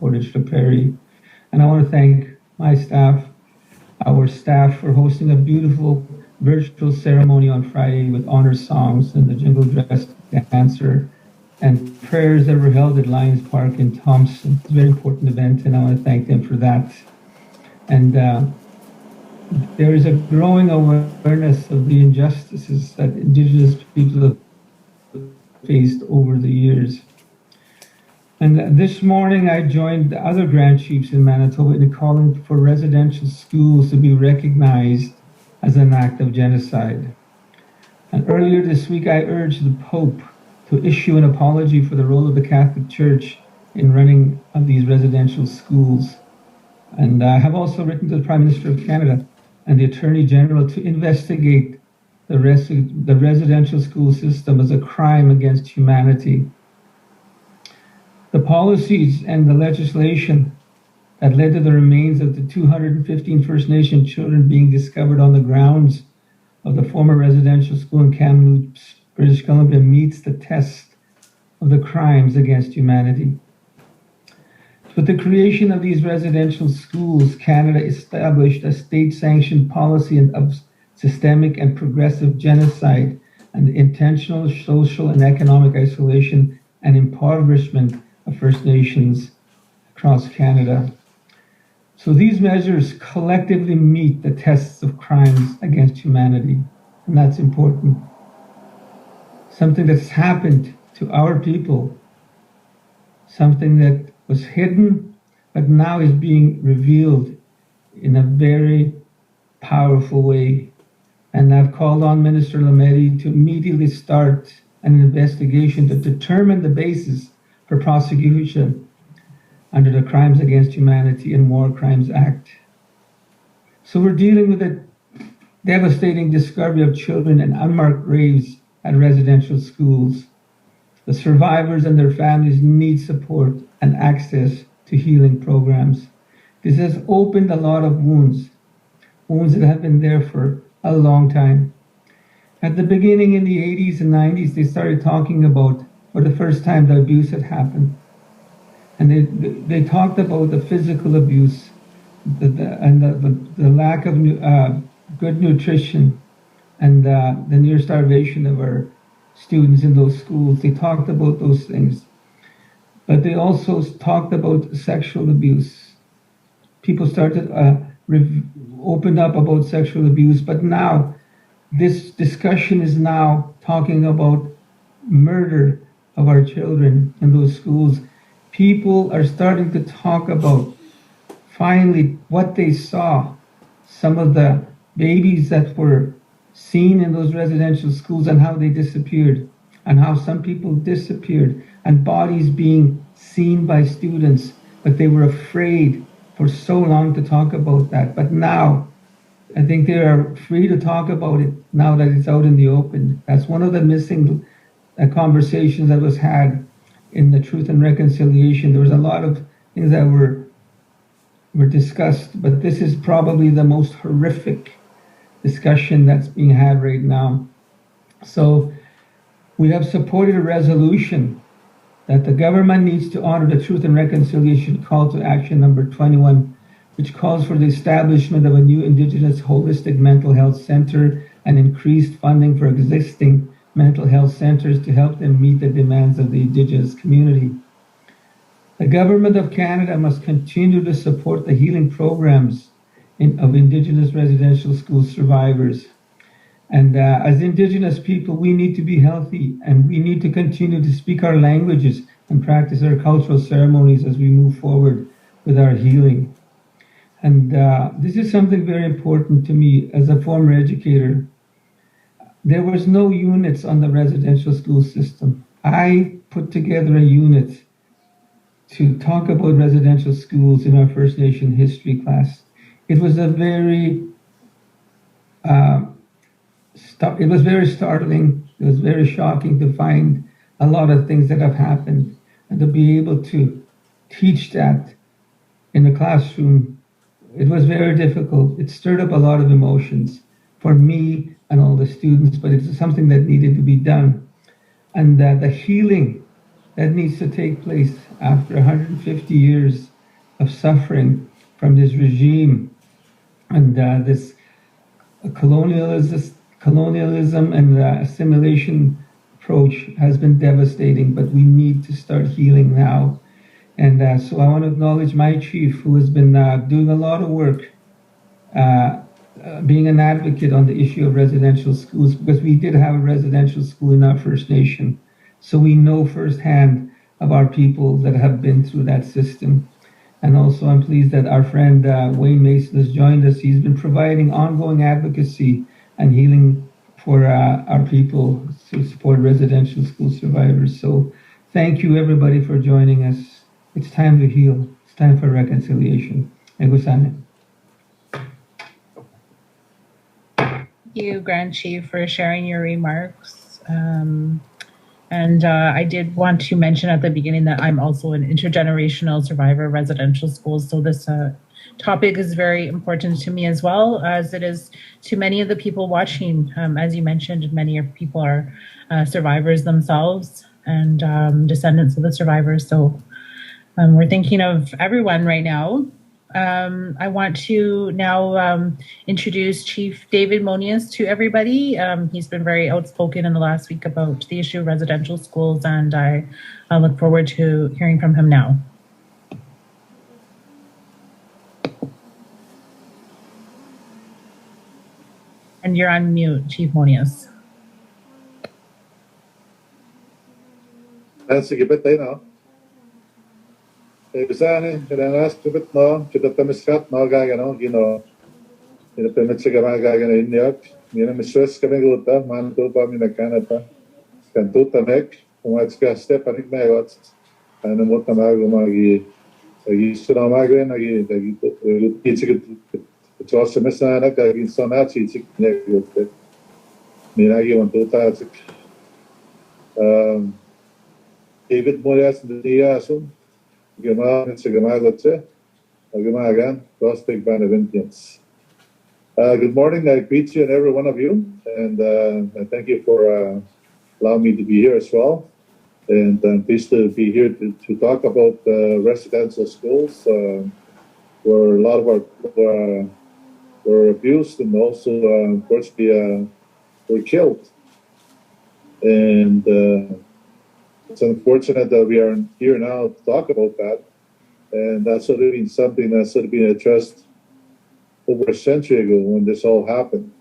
Portage la Prairie. And I want to thank my staff, our staff, for hosting a beautiful virtual ceremony on Friday with honor songs and the jingle dress dancer and prayers that were held at Lions Park in Thompson. It's a very important event, and I want to thank them for that. And there is a growing awareness of the injustices that Indigenous people have faced over the years. And this morning I joined the other Grand Chiefs in Manitoba in calling for residential schools to be recognized as an act of genocide. And earlier this week I urged the Pope to issue an apology for the role of the Catholic Church in running of these residential schools. And I have also written to the Prime Minister of Canada and the Attorney General to investigate the residential school system as a crime against humanity. The policies and the legislation that led to the remains of the 215 First Nation children being discovered on the grounds of the former residential school in Kamloops, British Columbia, meets the test of the crimes against humanity. With the creation of these residential schools, Canada established a state-sanctioned policy of systemic and progressive genocide and intentional social and economic isolation and impoverishment of First Nations across Canada. So these measures collectively meet the tests of crimes against humanity, and that's important. Something that's happened to our people, something that was hidden, but now is being revealed in a very powerful way. And I've called on Minister Lametti to immediately start an investigation to determine the basis for prosecution under the Crimes Against Humanity and War Crimes Act. So we're dealing with a devastating discovery of children in unmarked graves at residential schools. The survivors and their families need support and access to healing programs. This has opened a lot of wounds that have been there for a long time. At the beginning in the 80s and 90s, they started talking about, for the first time, the abuse had happened. And they talked about the physical abuse and the lack of good nutrition and the near starvation of our students in those schools. They talked about those things. But they also talked about sexual abuse. People started opened up about sexual abuse, but now this discussion is now talking about murder of our children in those schools. People are starting to talk about finally what they saw, some of the babies that were seen in those residential schools and how they disappeared, and how some people disappeared, and bodies being seen by students, but they were afraid for so long to talk about that. But now, I think they are free to talk about it now that it's out in the open. That's one of the missing conversations that was had in the Truth and Reconciliation. There was a lot of things that were discussed, but this is probably the most horrific discussion that's being had right now. So we have supported a resolution that the government needs to honor the Truth and Reconciliation Call to Action number 21, which calls for the establishment of a new Indigenous holistic mental health center and increased funding for existing mental health centers to help them meet the demands of the Indigenous community. The Government of Canada must continue to support the healing programs of Indigenous residential school survivors. And as Indigenous people, we need to be healthy, and we need to continue to speak our languages and practice our cultural ceremonies as we move forward with our healing. And this is something very important to me as a former educator. There was no units on the residential school system. I put together a unit to talk about residential schools in our First Nation history class. It was a very it was very startling. It was very shocking to find a lot of things that have happened, and to be able to teach that in the classroom, it was very difficult. It stirred up a lot of emotions for me and all the students, but it's something that needed to be done. And the healing that needs to take place after 150 years of suffering from this regime and this colonialism and assimilation approach has been devastating, but we need to start healing now. And so I want to acknowledge my chief, who has been doing a lot of work, being an advocate on the issue of residential schools, because we did have a residential school in our First Nation. So we know firsthand of our people that have been through that system. And also, I'm pleased that our friend Wayne Mason has joined us. He's been providing ongoing advocacy and healing for our people to support residential school survivors. So thank you, everybody, for joining us. It's time to heal. It's time for reconciliation. Egusane. Thank you, Grand Chief, for sharing your remarks. And I did want to mention at the beginning that I'm also an intergenerational survivor of residential schools. So this topic is very important to me as well, as it is to many of the people watching. As you mentioned, many people are survivors themselves and descendants of the survivors. So we're thinking of everyone right now. I want to now introduce Chief David Monias to everybody. He's been very outspoken in the last week about the issue of residential schools, and I look forward to hearing from him now. And you're on mute, Chief Monias. Sige, bet tayo na. Bisane, kinanas, kibit no, kitatamiskat no, gagano, gino. Kinapimit sa gama gagano inyak. Mina miswes kami guta, Manitoba, mina Canada. Kantuta mek, umats ka step anik na yot. Ano mo tamago magi, agi suna magre, agi kitsikit. Ito sa mesana, agi sona chitsik nek yote. Mina agi wantuta chik. David Monias ndiya asun. Good morning. I greet you and every one of you, and thank you for allowing me to be here as well. And I'm pleased to be here to talk about residential schools, where a lot of our people were abused and also, unfortunately, were killed. And it's unfortunate that we are here now to talk about that, and that's sort of been something that's sort of been addressed over a century ago when this all happened.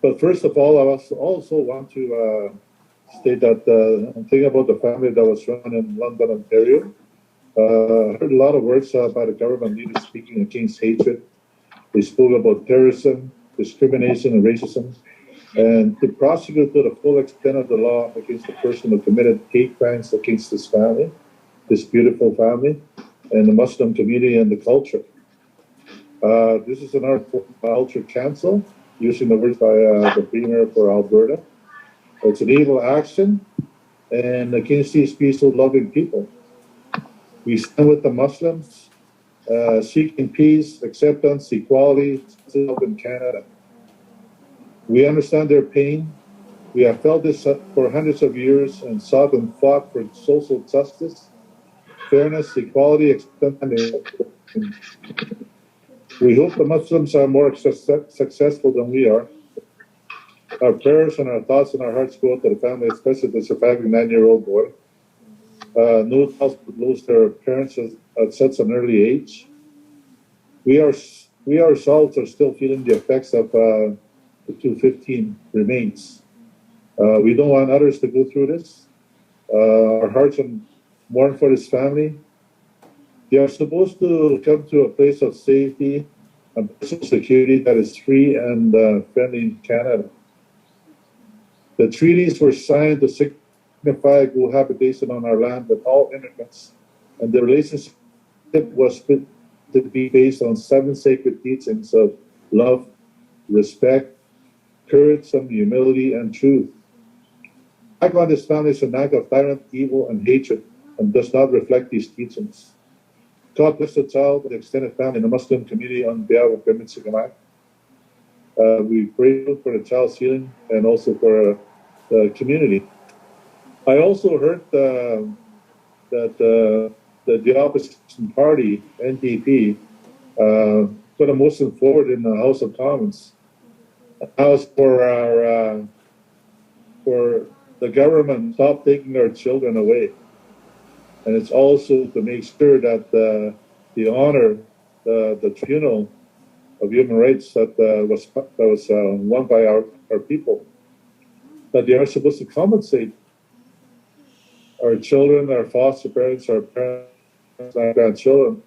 But first of all, I also want to state that I'm thinking about the family that was run in London, Ontario. I heard a lot of words by the government leaders speaking against hatred. They spoke about terrorism, discrimination, and racism. And to prosecute to the full extent of the law against the person who committed hate crimes against this family, this beautiful family, and the Muslim community and the culture. This is an art culture council, using the words by the Premier for Alberta. It's an evil action and against these peaceful, loving people. We stand with the Muslims, seeking peace, acceptance, equality, in Canada. We understand their pain. We have felt this for hundreds of years and sought and fought for social justice, fairness, equality, acceptance. We hope the Muslims are more successful than we are. Our prayers and our thoughts and our hearts go to the family, especially the surviving 9-year-old boy. No else would lose their parents at such an early age. We ourselves are still feeling the effects of the 215 remains. We don't want others to go through this. Our hearts mourn for his family. They are supposed to come to a place of safety and security that is free and friendly in Canada. The treaties were signed to signify cohabitation on our land with all immigrants, and the relationship was to be based on 7 sacred teachings of love, respect, courage, and humility, and truth. Act on this family is an act of tyrant, evil, and hatred, and does not reflect these teachings. God bless the child, the extended family, and the Muslim community on behalf of Women Sigamai. We pray for the child's healing and also for the community. I also heard that the opposition party, NDP, put a motion forward in the House of Commons. Now it's for the government stop taking our children away, and it's also to make sure that the honor the tribunal of human rights that was won by our people, that they are supposed to compensate our children, our foster parents, our parents, our grandchildren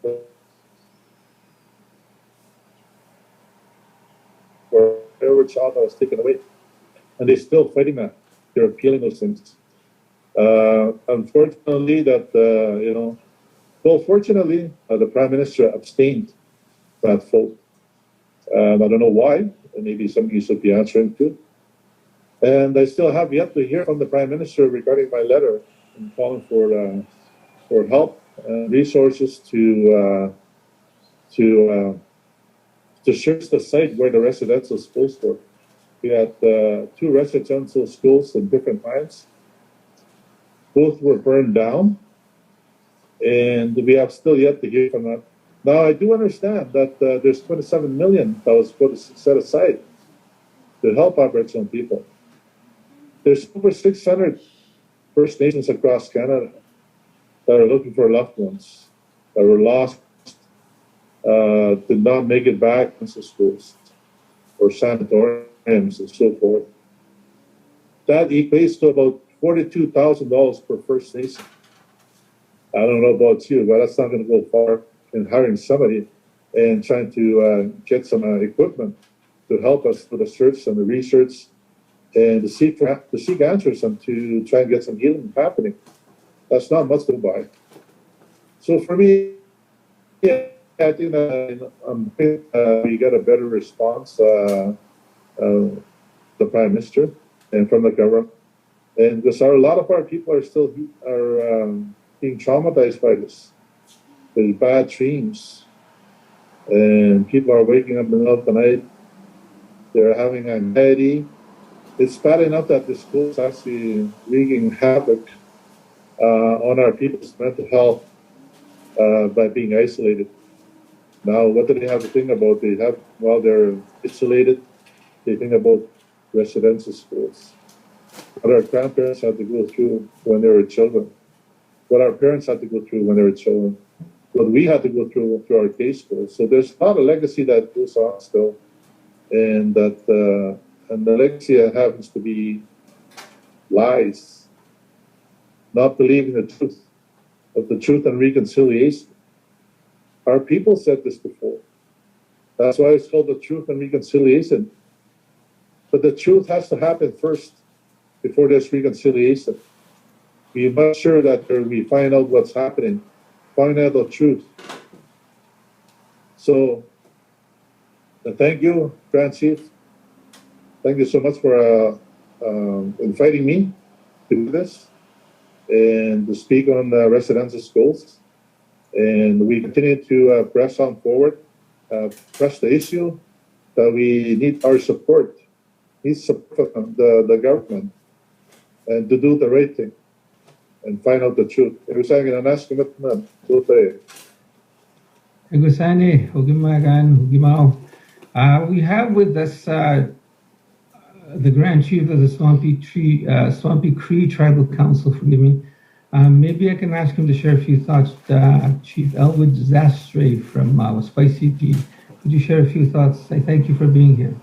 for every child that was taken away. And they're still fighting that. They're appealing those things. Unfortunately, fortunately, the Prime Minister abstained from that vote. I don't know why, and maybe something you should be answering to. And I still have yet to hear from the Prime Minister regarding my letter and calling for help and resources to search the site where the residential schools were. We had 2 residential schools in different times. Both were burned down, and we have still yet to hear from that. Now, I do understand that there's 27 million that was put set aside to help Aboriginal people. There's over 600 First Nations across Canada that are looking for loved ones that were lost, did not make it back into schools or sanatoriums and so forth. That equates to about $42,000 per First Nation. I don't know about you, but that's not going to go far in hiring somebody and trying to get some equipment to help us with the search and the research and to seek answers and to try and get some healing happening. That's not much to buy. So for me, yeah, I think that we get a better response, the Prime Minister and from the government. And because a lot of our people are still being traumatized by this. There's bad dreams, and people are waking up in the middle of the night. They're having anxiety. It's bad enough that the school's actually wreaking havoc on our people's mental health by being isolated. Now, what do they have to think about? While they're isolated, they think about residential schools. What our grandparents had to go through when they were children. What our parents had to go through when they were children. What we had to go through our day schools. So there's a lot of legacy that goes on still, and the legacy happens to be lies, not believing the truth and reconciliation. Our people said this before. That's why it's called the truth and reconciliation. But the truth has to happen first before there's reconciliation. We must sure that we find out what's happening, find out the truth. So, thank you, Grand Chief. Thank you so much for inviting me to do this and to speak on residential schools. And we continue to press on forward, press the issue that we need our support, need support from the government, and to do the right thing and find out the truth. We have with us the Grand Chief of the Swampy Cree Tribal Council, forgive me. Maybe I can ask him to share a few thoughts. Chief Elwood Zastre from Spicy G. Could you share a few thoughts? I thank you for being here.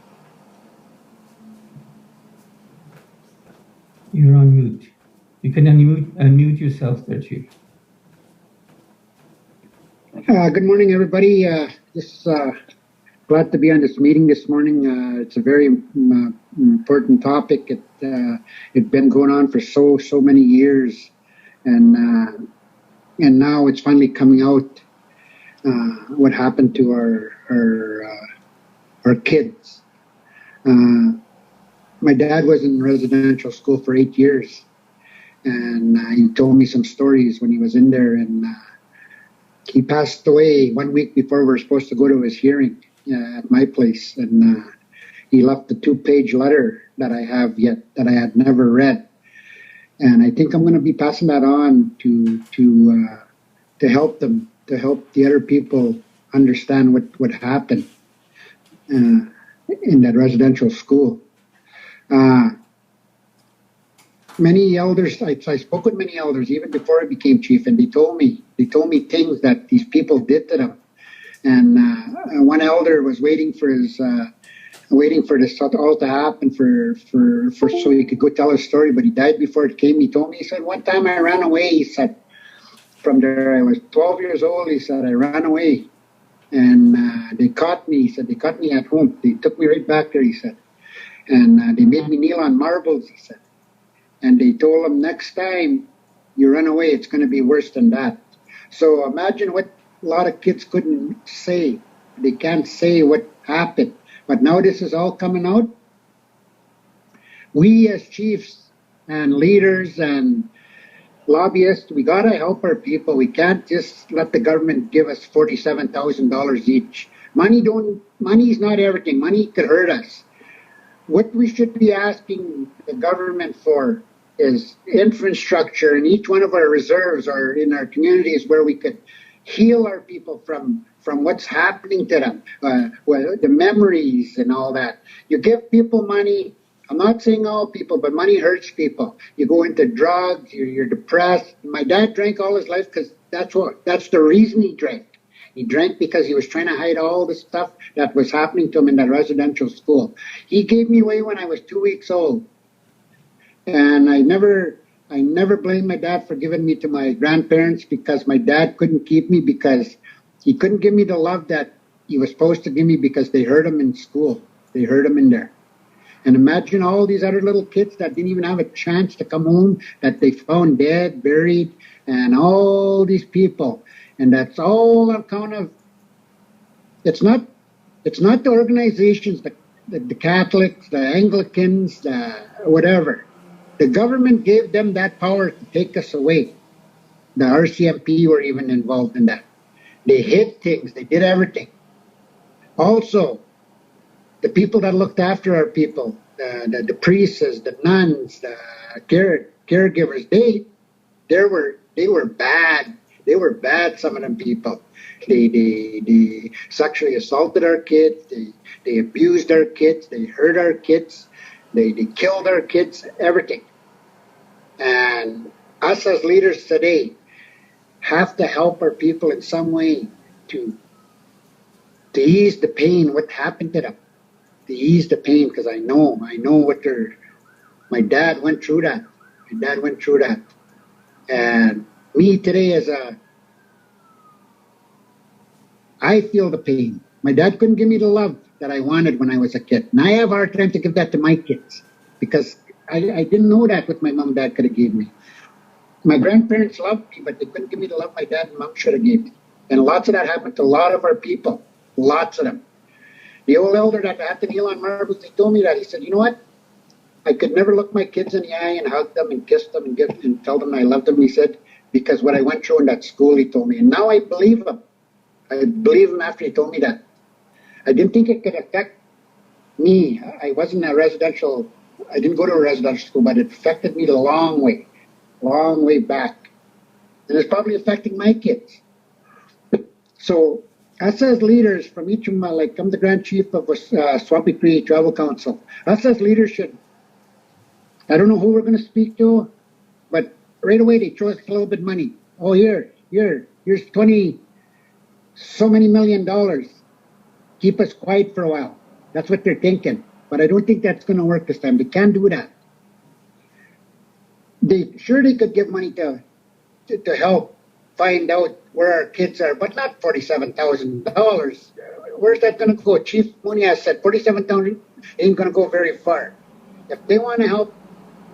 You're on mute. You can unmute yourself there, Chief. Good morning, everybody. Glad to be on this meeting this morning. It's a very important topic. It's been going on for so many years, and now it's finally coming out. What happened to our kids? My dad was in residential school for 8 years, and he told me some stories when he was in there, and he passed away 1 week before we were supposed to go to his hearing at my place, and he left a 2-page letter that I have yet that I had never read, and I think I'm going to be passing that on to to help them, to help the other people understand what happened in that residential school. Many elders, I spoke with many elders even before I became chief, and they told me things that these people did to them. And one elder was waiting for this all to happen for so he could go tell his story, but he died before it came. He told me, he said, one time I ran away. He said, from there I was 12 years old. He said, I ran away, and they caught me. He said, they caught me at home. They took me right back there. He said, and they made me kneel on marbles. He said, and they told him, next time you run away, it's going to be worse than that. So imagine what a lot of kids couldn't say. They can't say what happened. But now this is all coming out. We as chiefs and leaders and lobbyists, we got to help our people. We can't just let the government give us $47,000 each. Money is not everything. Money could hurt us. What we should be asking the government for is infrastructure in each one of our reserves or in our communities where we could heal our people from what's happening to them, the memories and all that. You give people money. I'm not saying all people, but money hurts people. You go into drugs, you're depressed. My dad drank all his life because that's the reason he drank. He drank because he was trying to hide all the stuff that was happening to him in that residential school. He gave me away when I was 2 weeks old. And I never blamed my dad for giving me to my grandparents, because my dad couldn't keep me, because he couldn't give me the love that he was supposed to give me, because they hurt him in school. They hurt him in there. And imagine all these other little kids that didn't even have a chance to come home, that they found dead, buried, and all these people. And that's all on account of, it's not the organizations, the Catholics, the Anglicans, the whatever. The government gave them that power to take us away. The RCMP were even involved in that. They hid things. They did everything. Also, the people that looked after our people, the priests, the nuns, the caregivers, they were bad. They were bad, some of them people. They sexually assaulted our kids. They abused our kids. They hurt our kids. They killed our kids, everything. And us as leaders today have to help our people in some way to ease the pain, what happened to them. To ease the pain, because I know what my dad went through that. My dad went through that. And me today I feel the pain. My dad couldn't give me the love that I wanted when I was a kid. And I have a hard time to give that to my kids, because I didn't know that what my mom and dad could have gave me. My grandparents loved me, but they couldn't give me the love my dad and mom should have gave me. And lots of that happened to a lot of our people. Lots of them. The old elder that had to kneel on marbles, he told me that. He said, you know what? I could never look my kids in the eye and hug them and kiss them and tell them I loved them. He said, because what I went through in that school, he told me. And now I believe him. I believe him after he told me that. I didn't think it could affect me. I didn't go to a residential school, but it affected me the long way back. And it's probably affecting my kids. So us as leaders from each of my, like I'm the Grand Chief of Swampy Cree Tribal Council, us as leaders should, I don't know who we're going to speak to, but right away they throw us a little bit of money. Oh, here's 20 so many $1 million. Keep us quiet for a while. That's what they're thinking. But I don't think that's going to work this time. They can't do that. They could give money to help find out where our kids are, but not $47,000. Where's that going to go? Chief Monias said $47,000 ain't going to go very far. If they want to help,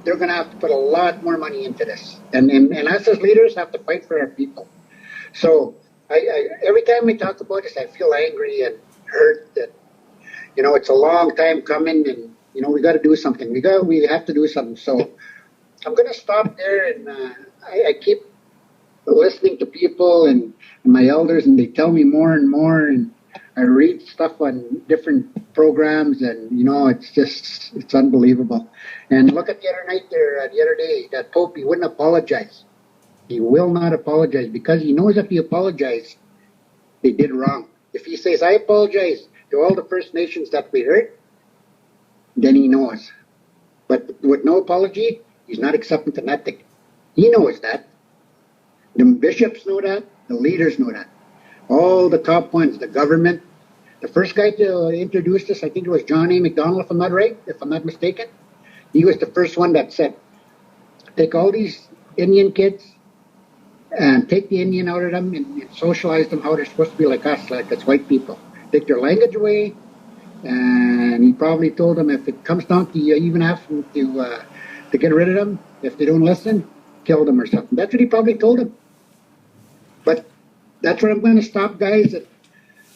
they're going to have to put a lot more money into this. And us as leaders have to fight for our people. So I every time we talk about this, I feel angry and hurt that, it's a long time coming, and, we got to do something. We have to do something. So I'm going to stop there, and I keep listening to people and my elders, and they tell me more and more, and I read stuff on different programs, and, it's unbelievable. And look at the other night there, the other day, that Pope, he wouldn't apologize. He will not apologize because he knows if he apologizes, they did wrong. If he says, I apologize to all the First Nations that we hurt, then he knows. But with no apology, he's not accepting to nothing. He knows that. The bishops know that. The leaders know that. All the top ones, the government. The first guy to introduce this, I think it was John A. MacDonald, if I'm not right, if I'm not mistaken. He was the first one that said, take all these Indian kids and take the Indian out of them and socialize them how they're supposed to be like us, like as white people. Take their language away. And he probably told them if it comes down to you even ask them to get rid of them, if they don't listen, kill them or something. That's what he probably told them. But that's where I'm going to stop, guys.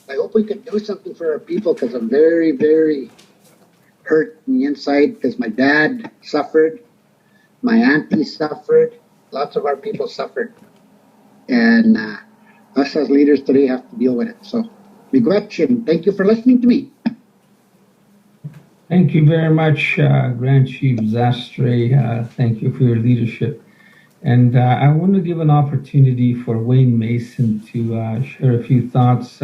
I hope we can do something for our people because I'm very, very hurt on the inside because my dad suffered, my auntie suffered, lots of our people suffered. And us as leaders today have to deal with it. So, miigwech, and thank you for listening to me. Thank you very much, Grand Chief Zastre. Thank you for your leadership. And I want to give an opportunity for Wayne Mason to share a few thoughts.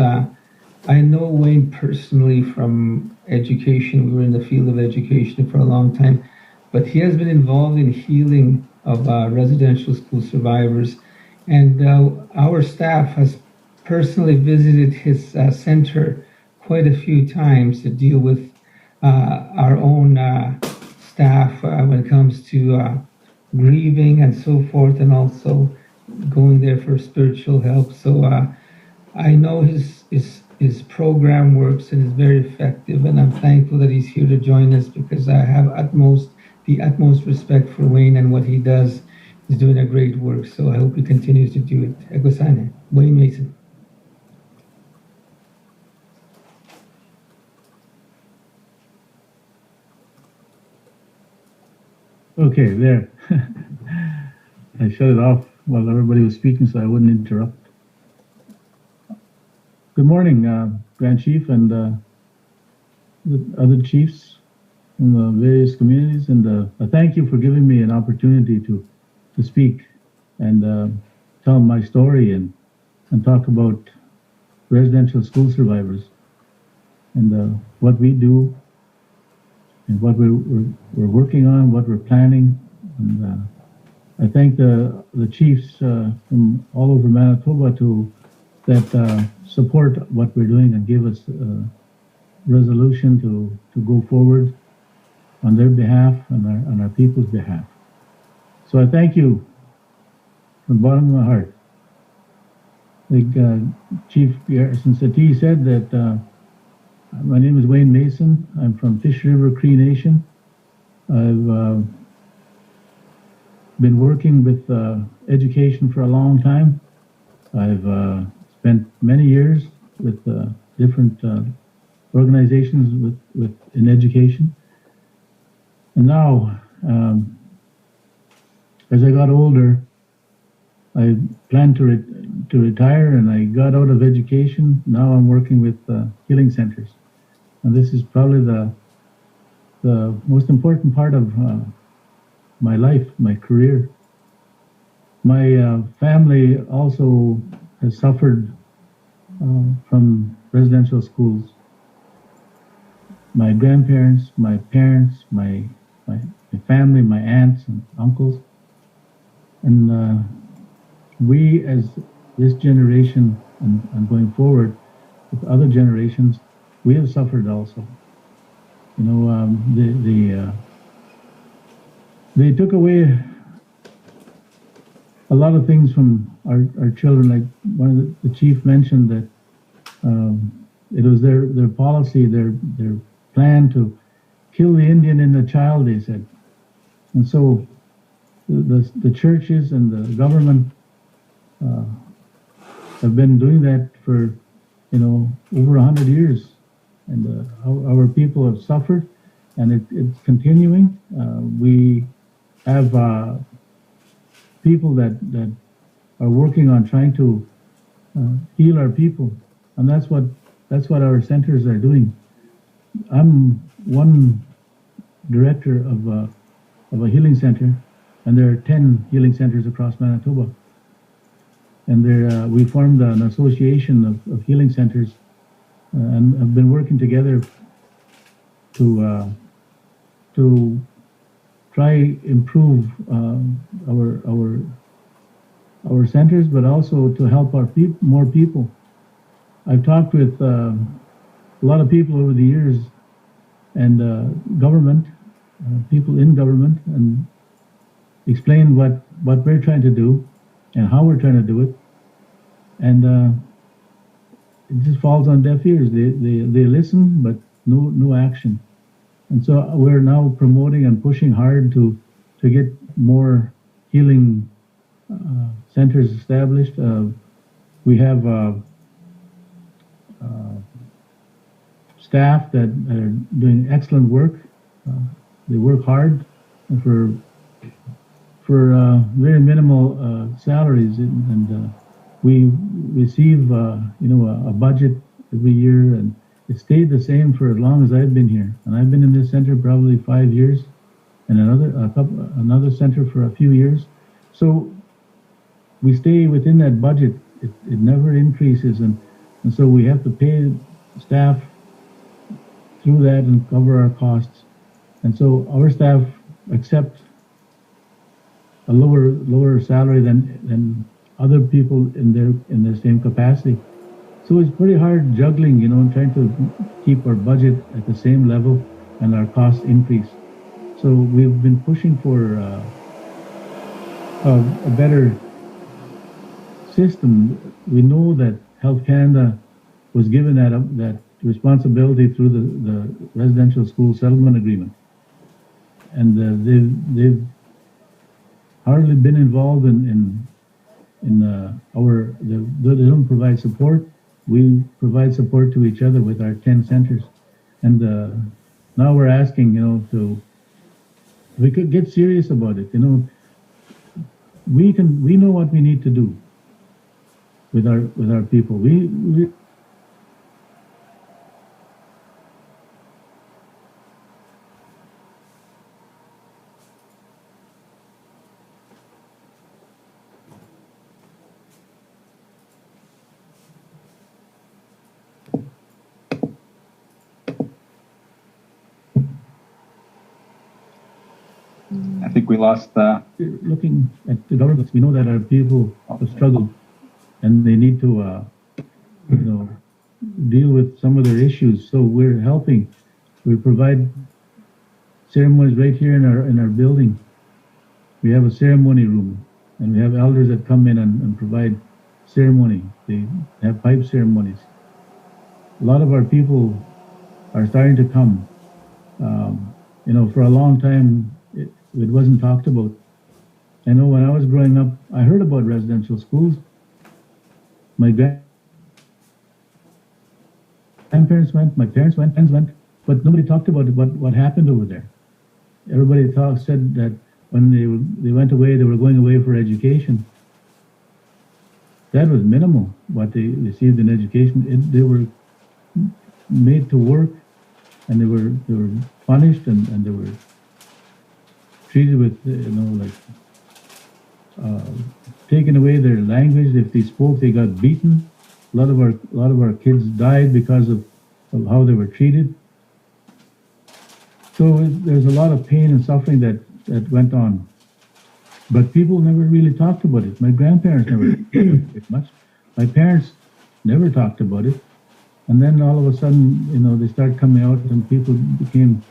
I know Wayne personally from education. We were in the field of education for a long time, but he has been involved in healing of residential school survivors. And our staff has personally visited his center quite a few times to deal with our own staff when it comes to grieving and so forth, and also going there for spiritual help. So I know his program works and is very effective, and I'm thankful that he's here to join us because I have the utmost respect for Wayne and what he does. He's doing a great work, so I hope he continues to do it. Egosane, Wayne Mason. Okay, there. I shut it off while everybody was speaking so I wouldn't interrupt. Good morning, Grand Chief and the other chiefs in the various communities, and thank you for giving me an opportunity to speak and tell my story and talk about residential school survivors and what we do and what we're working on, what we're planning. And I thank the chiefs from all over Manitoba that support what we're doing and give us resolution to go forward on their behalf and on our people's behalf. So I thank you from the bottom of my heart. Like Chief Garrison Settee said that my name is Wayne Mason. I'm from Fish River Cree Nation. I've been working with education for a long time. I've spent many years with different organizations in education. And now, as I got older, I planned to retire, and I got out of education. Now I'm working with healing centers. And this is probably the most important part of my life, my career. My family also has suffered from residential schools. My grandparents, my parents, my family, my aunts and uncles. And we, as this generation and going forward with other generations, we have suffered also. You know, they took away a lot of things from our children. Like one of the chief mentioned that it was their policy, their plan to kill the Indian in the child, they said. And so the churches and the government have been doing that for, over 100 years. And our people have suffered, and it's continuing. We have people that are working on trying to heal our people, and that's what our centers are doing. I'm one director of a healing center, and there are 10 healing centers across Manitoba. and we formed an association of healing centers, and have been working together to try improve our centers, but also to help more people. I've talked with a lot of people over the years, and government, people in government, and explained what we're trying to do and how we're trying to do it, and it just falls on deaf ears. They listen, but no action. And so we're now promoting and pushing hard to get more healing centers established. We have staff that are doing excellent work. They work hard for very minimal salaries, and we receive a budget every year, and it stayed the same for as long as I've been here. And I've been in this center probably 5 years, and another center for a few years. So we stay within that budget. It never increases, and so we have to pay staff through that and cover our costs. And so our staff accept a lower salary than other people in their same capacity. So it's pretty hard juggling, trying to keep our budget at the same level and our costs increase. So we've been pushing for a better system. We know that Health Canada was given that responsibility through the residential school settlement agreement, and they've hardly been involved in they don't provide support. We provide support to each other with our 10 centers, and now we're asking, we could get serious about it. We know what we need to do with our people. We I think we lost. Looking at the government, we know that our people have struggled, and they need to, deal with some of their issues. So we're helping. We provide ceremonies right here in our building. We have a ceremony room, and we have elders that come in and provide ceremony. They have pipe ceremonies. A lot of our people are starting to come. For a long time, it wasn't talked about. I know when I was growing up, I heard about residential schools. My grandparents went, my parents went, friends went, but nobody talked about what happened over there. Everybody said that when they went away, they were going away for education. That was minimal, what they received in education. They were made to work, and they were punished, and they were treated with, taken away their language. If they spoke, they got beaten. A lot of our kids died because of how they were treated. So there's a lot of pain and suffering that went on. But people never really talked about it. My grandparents never talked about it much. My parents never talked about it. And then all of a sudden, they started coming out, and people became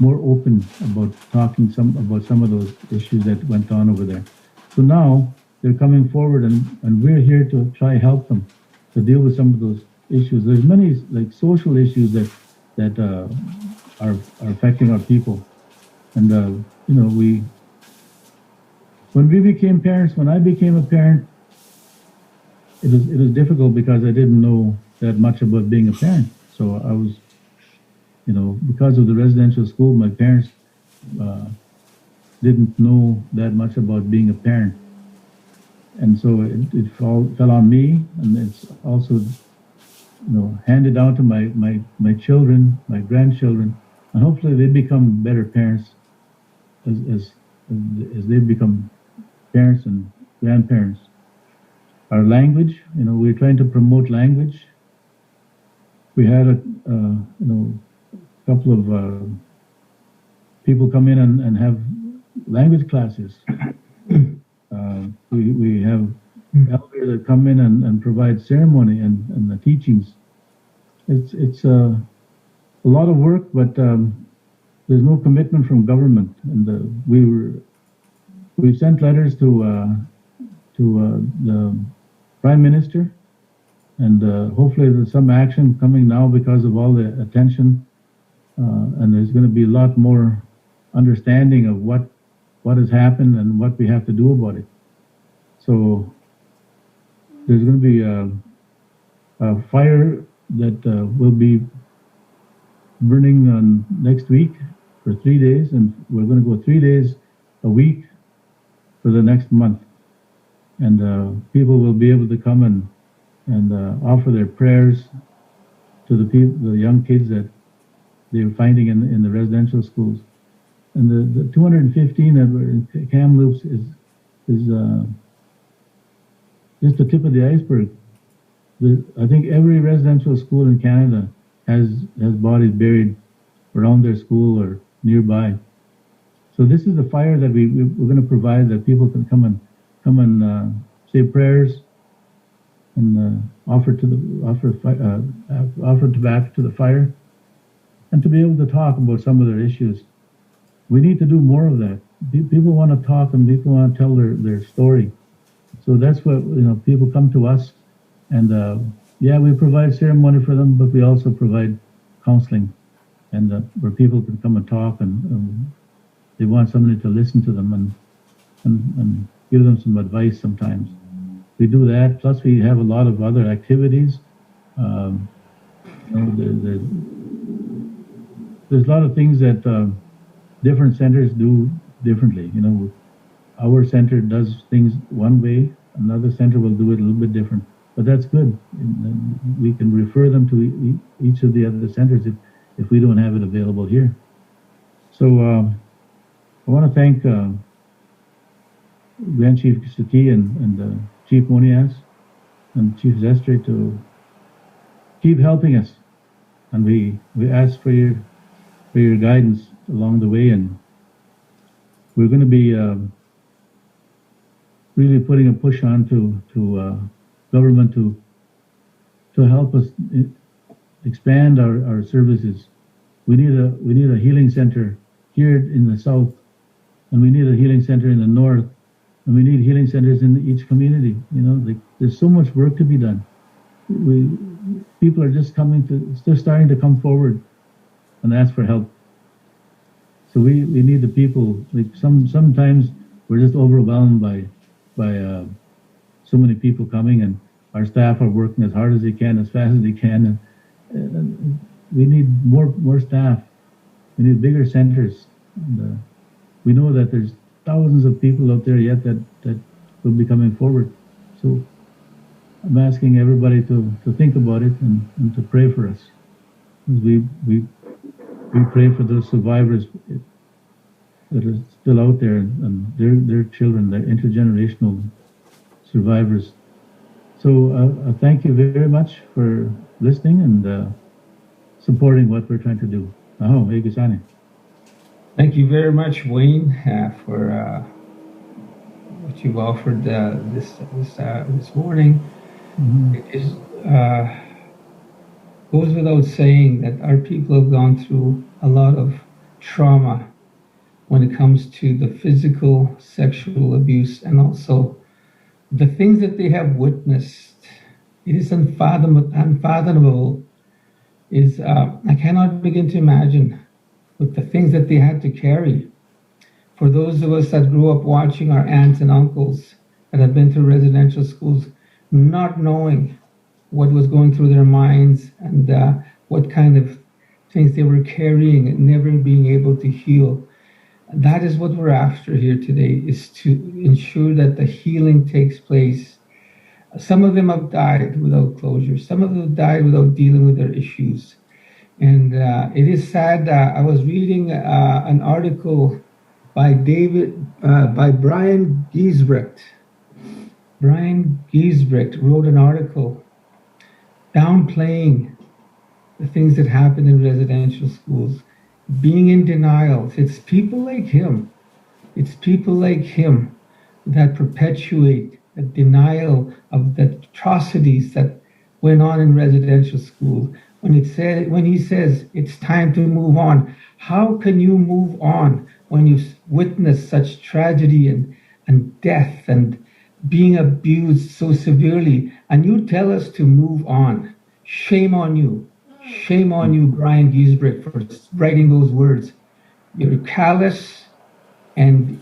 more open about talking about some of those issues that went on over there. So now they're coming forward, and we're here to try help them to deal with some of those issues. There's many social issues that are affecting our people, and when we became parents, when I became a parent, it was difficult because I didn't know that much about being a parent. So I was, because of the residential school, my parents didn't know that much about being a parent. And so it fell on me, and it's also, handed down to my children, my grandchildren, and hopefully they become better parents as they become parents and grandparents. our language. We're trying to promote language. We had a couple of people come in and have language classes. We have elders that come in and provide ceremony and the teachings. It's a lot of work, but there's no commitment from government. And we've sent letters to the Prime Minister, and hopefully there's some action coming now because of all the attention, and there's going to be a lot more understanding of what has happened and what we have to do about it. So there's going to be a fire that will be burning on next week for 3 days, and we're going to go 3 days a week for the next month. And people will be able to come and offer their prayers to the young kids that they're finding in the residential schools. And the 215 that were in Kamloops is just the tip of the iceberg. I think every residential school in Canada has bodies buried around their school or nearby. So this is the fire that we're going to provide, that people can come and say prayers and offer tobacco to the fire, and to be able to talk about some of their issues. We need to do more of that. People want to talk and people want to tell their story. So that's what, people come to us, and we provide ceremony for them, but we also provide counseling, and where people can come and talk, and they want somebody to listen to them and give them some advice sometimes. We do that, plus we have a lot of other activities. There's a lot of things that different centers do differently. Our center does things one way, another center will do it a little bit different, but that's good. And we can refer them to each of the other centers if we don't have it available here. So I want to thank Grand Chief Settee and Chief Monias and Chief Zestre to keep helping us, and we ask for your guidance along the way, and we're going to be really putting a push on to government to help us expand our services. We need a healing center here in the south, and we need a healing center in the north, and we need healing centers in each community. There's so much work to be done. People are just starting to come forward and ask for help. So we need the people. Sometimes we're just overwhelmed by so many people coming, and our staff are working as hard as they can, as fast as they can, and we need more staff. We need bigger centers. And, we know that there's thousands of people out there yet that will be coming forward. So I'm asking everybody to think about it and to pray for us. We pray for those survivors that are still out there, and their children, their intergenerational survivors. So I thank you very much for listening and supporting what we're trying to do. Thank you very much, Wayne, for what you've offered this morning. Mm-hmm. It goes without saying that our people have gone through a lot of trauma when it comes to the physical, sexual abuse, and also the things that they have witnessed. It is unfathomable. I cannot begin to imagine with the things that they had to carry. For those of us that grew up watching our aunts and uncles that have been through residential schools, not knowing what was going through their minds and what kind of things they were carrying and never being able to heal. That is what we're after here today, is to ensure that the healing takes place. Some of them have died without closure. Some of them have died without dealing with their issues. And it is sad. I was reading an article by Brian Giesbrecht, Brian Giesbrecht wrote an article downplaying the things that happen in residential schools, being in denial. It's people like him. It's people like him that perpetuate the denial of the atrocities that went on in residential schools. When he says it's time to move on, how can you move on when you've witnessed such tragedy and death and being abused so severely, and you tell us to move on? Shame on you. Shame on you, Brian Giesbrecht, for writing those words. You're callous, and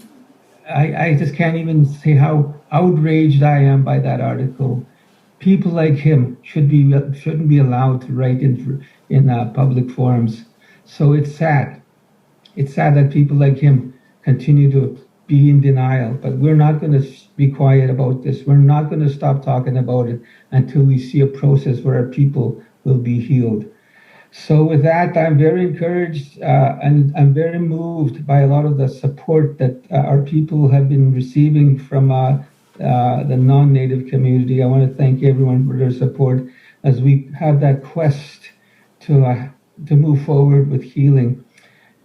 I just can't even say how outraged I am by that article. People like him shouldn't be allowed to write in public forums. So it's sad. It's sad that people like him continue to be in denial. But we're not going to be quiet about this. We're not going to stop talking about it until we see a process where our people will be healed. So with that, I'm very encouraged and I'm very moved by a lot of the support that our people have been receiving from the non-Native community. I want to thank everyone for their support as we have that quest to move forward with healing.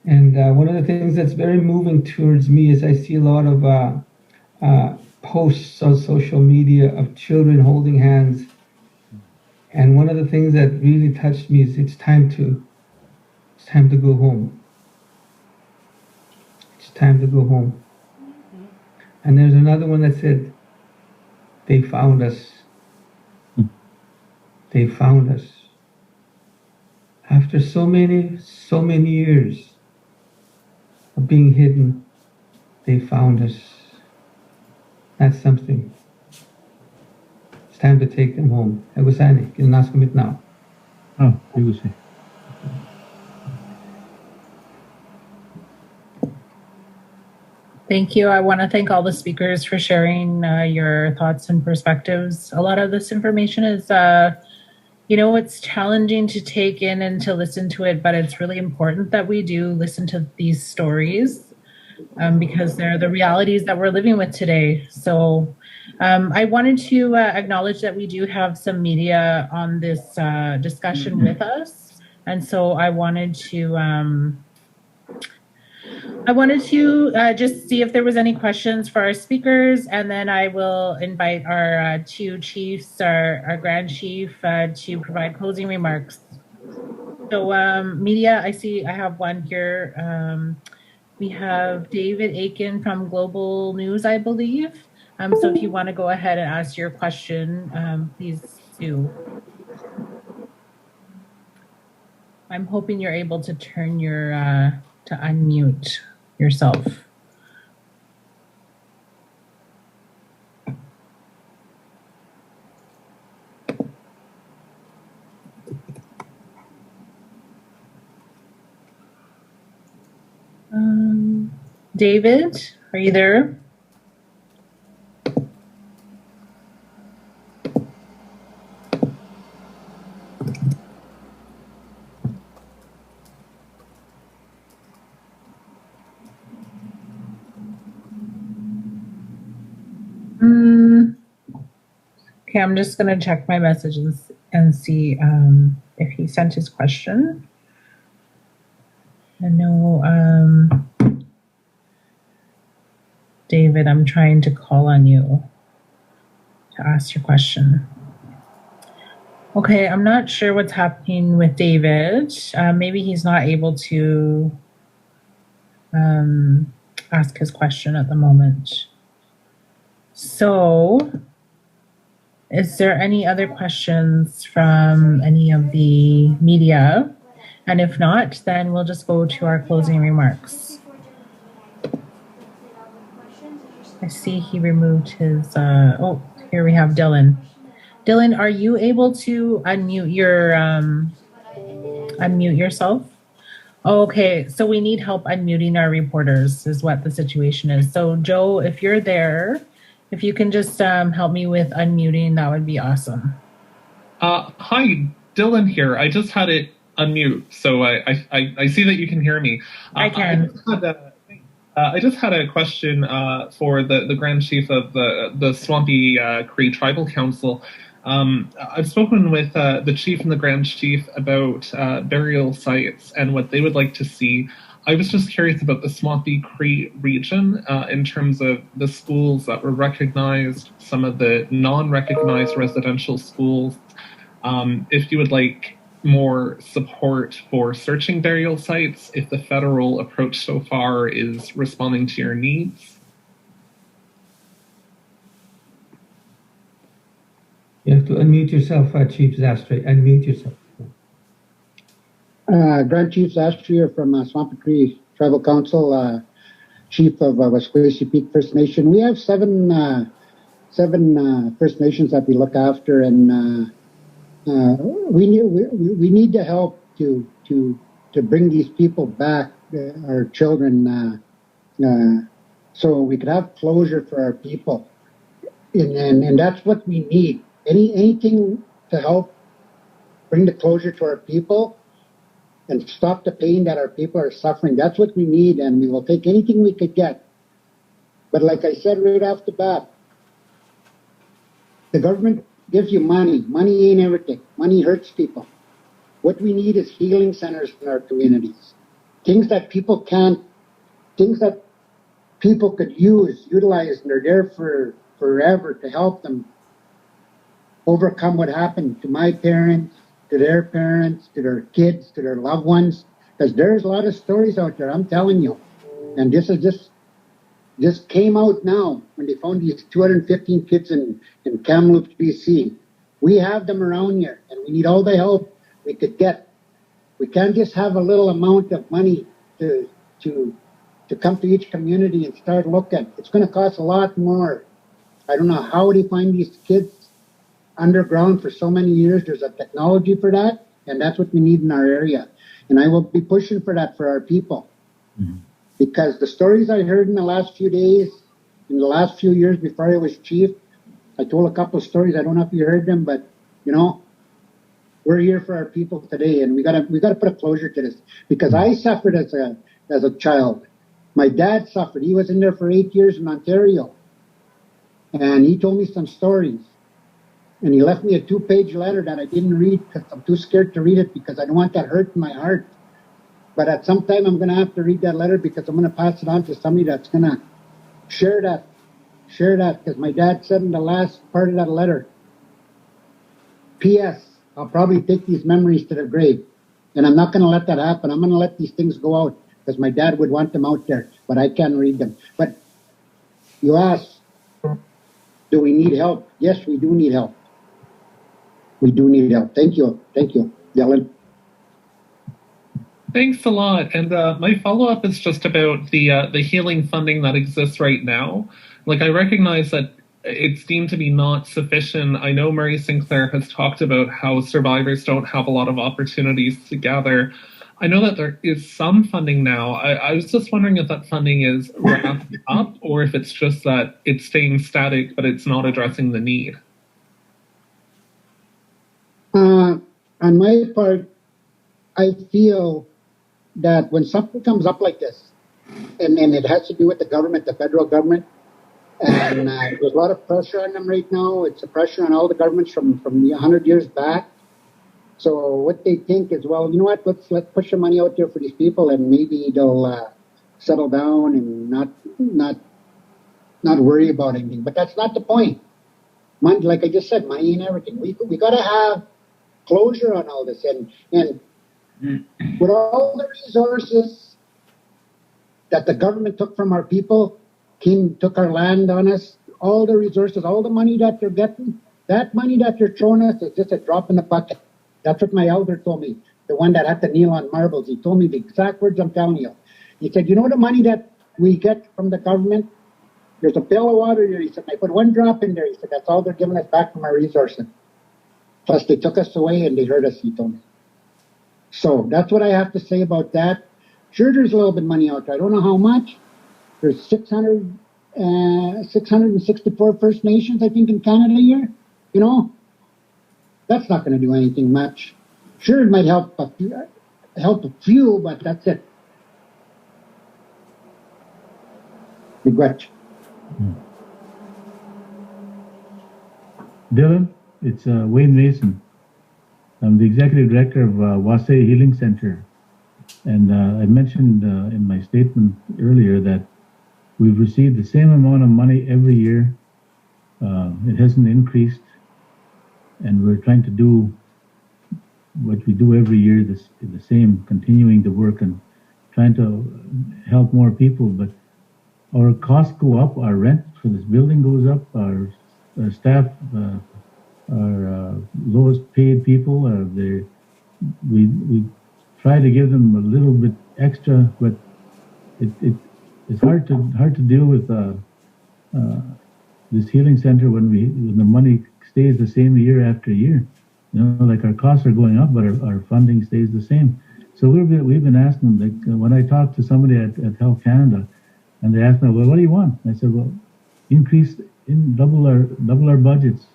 And one of the things that's very moving towards me is I see a lot of posts on social media of children holding hands. And one of the things that really touched me is it's time to go home. It's time to go home. And there's another one that said, they found us. They found us. After so many years of being hidden, they found us. That's something. It's time to take them home. Egusani, kinaskamit now. Oh, you say. Thank you. I want to thank all the speakers for sharing your thoughts and perspectives. A lot of this information is, it's challenging to take in and to listen to it, but it's really important that we do listen to these stories because they're the realities that we're living with today. So I wanted to acknowledge that we do have some media on this discussion with us. And so I wanted to just see if there was any questions for our speakers, and then I will invite our two chiefs, our Grand Chief, to provide closing remarks. So media, I see I have one here. We have David Aiken from Global News, I believe. So if you want to go ahead and ask your question, please do. I'm hoping you're able to turn your, to unmute yourself. David, are you there? Okay, I'm just going to check my messages and see if he sent his question. I know, David, I'm trying to call on you to ask your question. Okay, I'm not sure what's happening with David. Maybe he's not able to ask his question at the moment. So, is there any other questions from any of the media? And if not, then we'll just go to our closing remarks. I see he removed his, oh, here we have Dylan. Dylan, are you able to unmute yourself? Oh, okay, so we need help unmuting our reporters is what the situation is. So Joe, if you're there, if you can just help me with unmuting, that would be awesome. Hi, Dylan here. I just had it unmute, so I see that you can hear me. I can. I just had a question for the Grand Chief of the Swampy Cree Tribal Council. I've spoken with the Chief and the Grand Chief about burial sites and what they would like to see. I was just curious about the Swampy Cree region in terms of the schools that were recognized, some of the non-recognized residential schools. If you would like more support for searching burial sites, if the federal approach so far is responding to your needs. You have to unmute yourself, Chief Zastre. Unmute yourself. Grand Chief Zastre from Swampy Cree Tribal Council, Chief of Wesquacy Peak First Nation. We have seven First Nations that we look after, and we need the help to bring these people back, our children, so we could have closure for our people, and that's what we need. Anything to help bring the closure to our people and stop the pain that our people are suffering. That's what we need, and we will take anything we could get. But like I said right off the bat, the government gives you money. Money ain't everything. Money hurts people. What we need is healing centers in our communities. Things that people could utilize, and they're there for forever to help them overcome what happened to my parents, to their parents, to their kids, to their loved ones. Because there's a lot of stories out there, I'm telling you. And this is just came out now when they found these 215 kids in Kamloops, BC. We have them around here, and we need all the help we could get. We can't just have a little amount of money to come to each community and start looking. It's going to cost a lot more. I don't know how they find these kids underground for so many years. There's a technology for that, and that's what we need in our area. And I will be pushing for that for our people. Mm-hmm. Because the stories I heard in the last few days, in the last few years before I was chief, I told a couple of stories. I don't know if you heard them, but we're here for our people today, and we gotta put a closure to this. Because I suffered as a child. My dad suffered. He was in there for 8 years in Ontario, and he told me some stories. And he left me a 2-page letter that I didn't read because I'm too scared to read it because I don't want that hurt in my heart. But at some time, I'm going to have to read that letter because I'm going to pass it on to somebody that's going to share that. Because my dad said in the last part of that letter, P.S. I'll probably take these memories to the grave. And I'm not going to let that happen. I'm going to let these things go out because my dad would want them out there, but I can't read them. But you ask, do we need help? Yes, we do need help. We do need help. Thank you, Dylan. Thanks a lot. And my follow-up is just about the healing funding that exists right now. Like, I recognize that it's deemed to be not sufficient. I know Murray Sinclair has talked about how survivors don't have a lot of opportunities to gather. I know that there is some funding now. I was just wondering if that funding is ramped up or if it's just that it's staying static, but it's not addressing the need. On my part, I feel that when something comes up like this, and it has to do with the government, the federal government, and there's a lot of pressure on them right now. It's a pressure on all the governments from 100 years back. So what they think is, well, you know what? Let's push the money out there for these people, and maybe they'll settle down and not worry about anything. But that's not the point. Money, like I just said, money and everything. We got to have closure on all this, and with all the resources that the government took from our people, took our land on us, all the resources, all the money that they're getting, that money that they're throwing us is just a drop in the bucket. That's what my elder told me, the one that had to kneel on marbles. He told me the exact words I'm telling you. He said, you know the money that we get from the government? There's a pail of water here. He said, I put one drop in there. He said, that's all they're giving us back from our resources. Plus, they took us away and they hurt us, he told me. So that's what I have to say about that. Sure, there's a little bit of money out there. I don't know how much. There's 664 First Nations, I think, in Canada here. That's not going to do anything much. Sure, it might help a few, but that's it. Miigwech. Dylan, it's Wayne Mason. I'm the executive director of Wasay Healing Center. And I mentioned in my statement earlier that we've received the same amount of money every year. It hasn't increased. And we're trying to do what we do every year, the same, continuing to work and trying to help more people. But our costs go up, our rent for this building goes up, our staff, our lowest paid people, we try to give them a little bit extra, but it's hard to deal with this healing center when the money stays the same year after year. You know, like our costs are going up, but our funding stays the same. So we've been asking, like when I talked to somebody at Health Canada, and they asked me, well, what do you want? I said, well, double our budgets,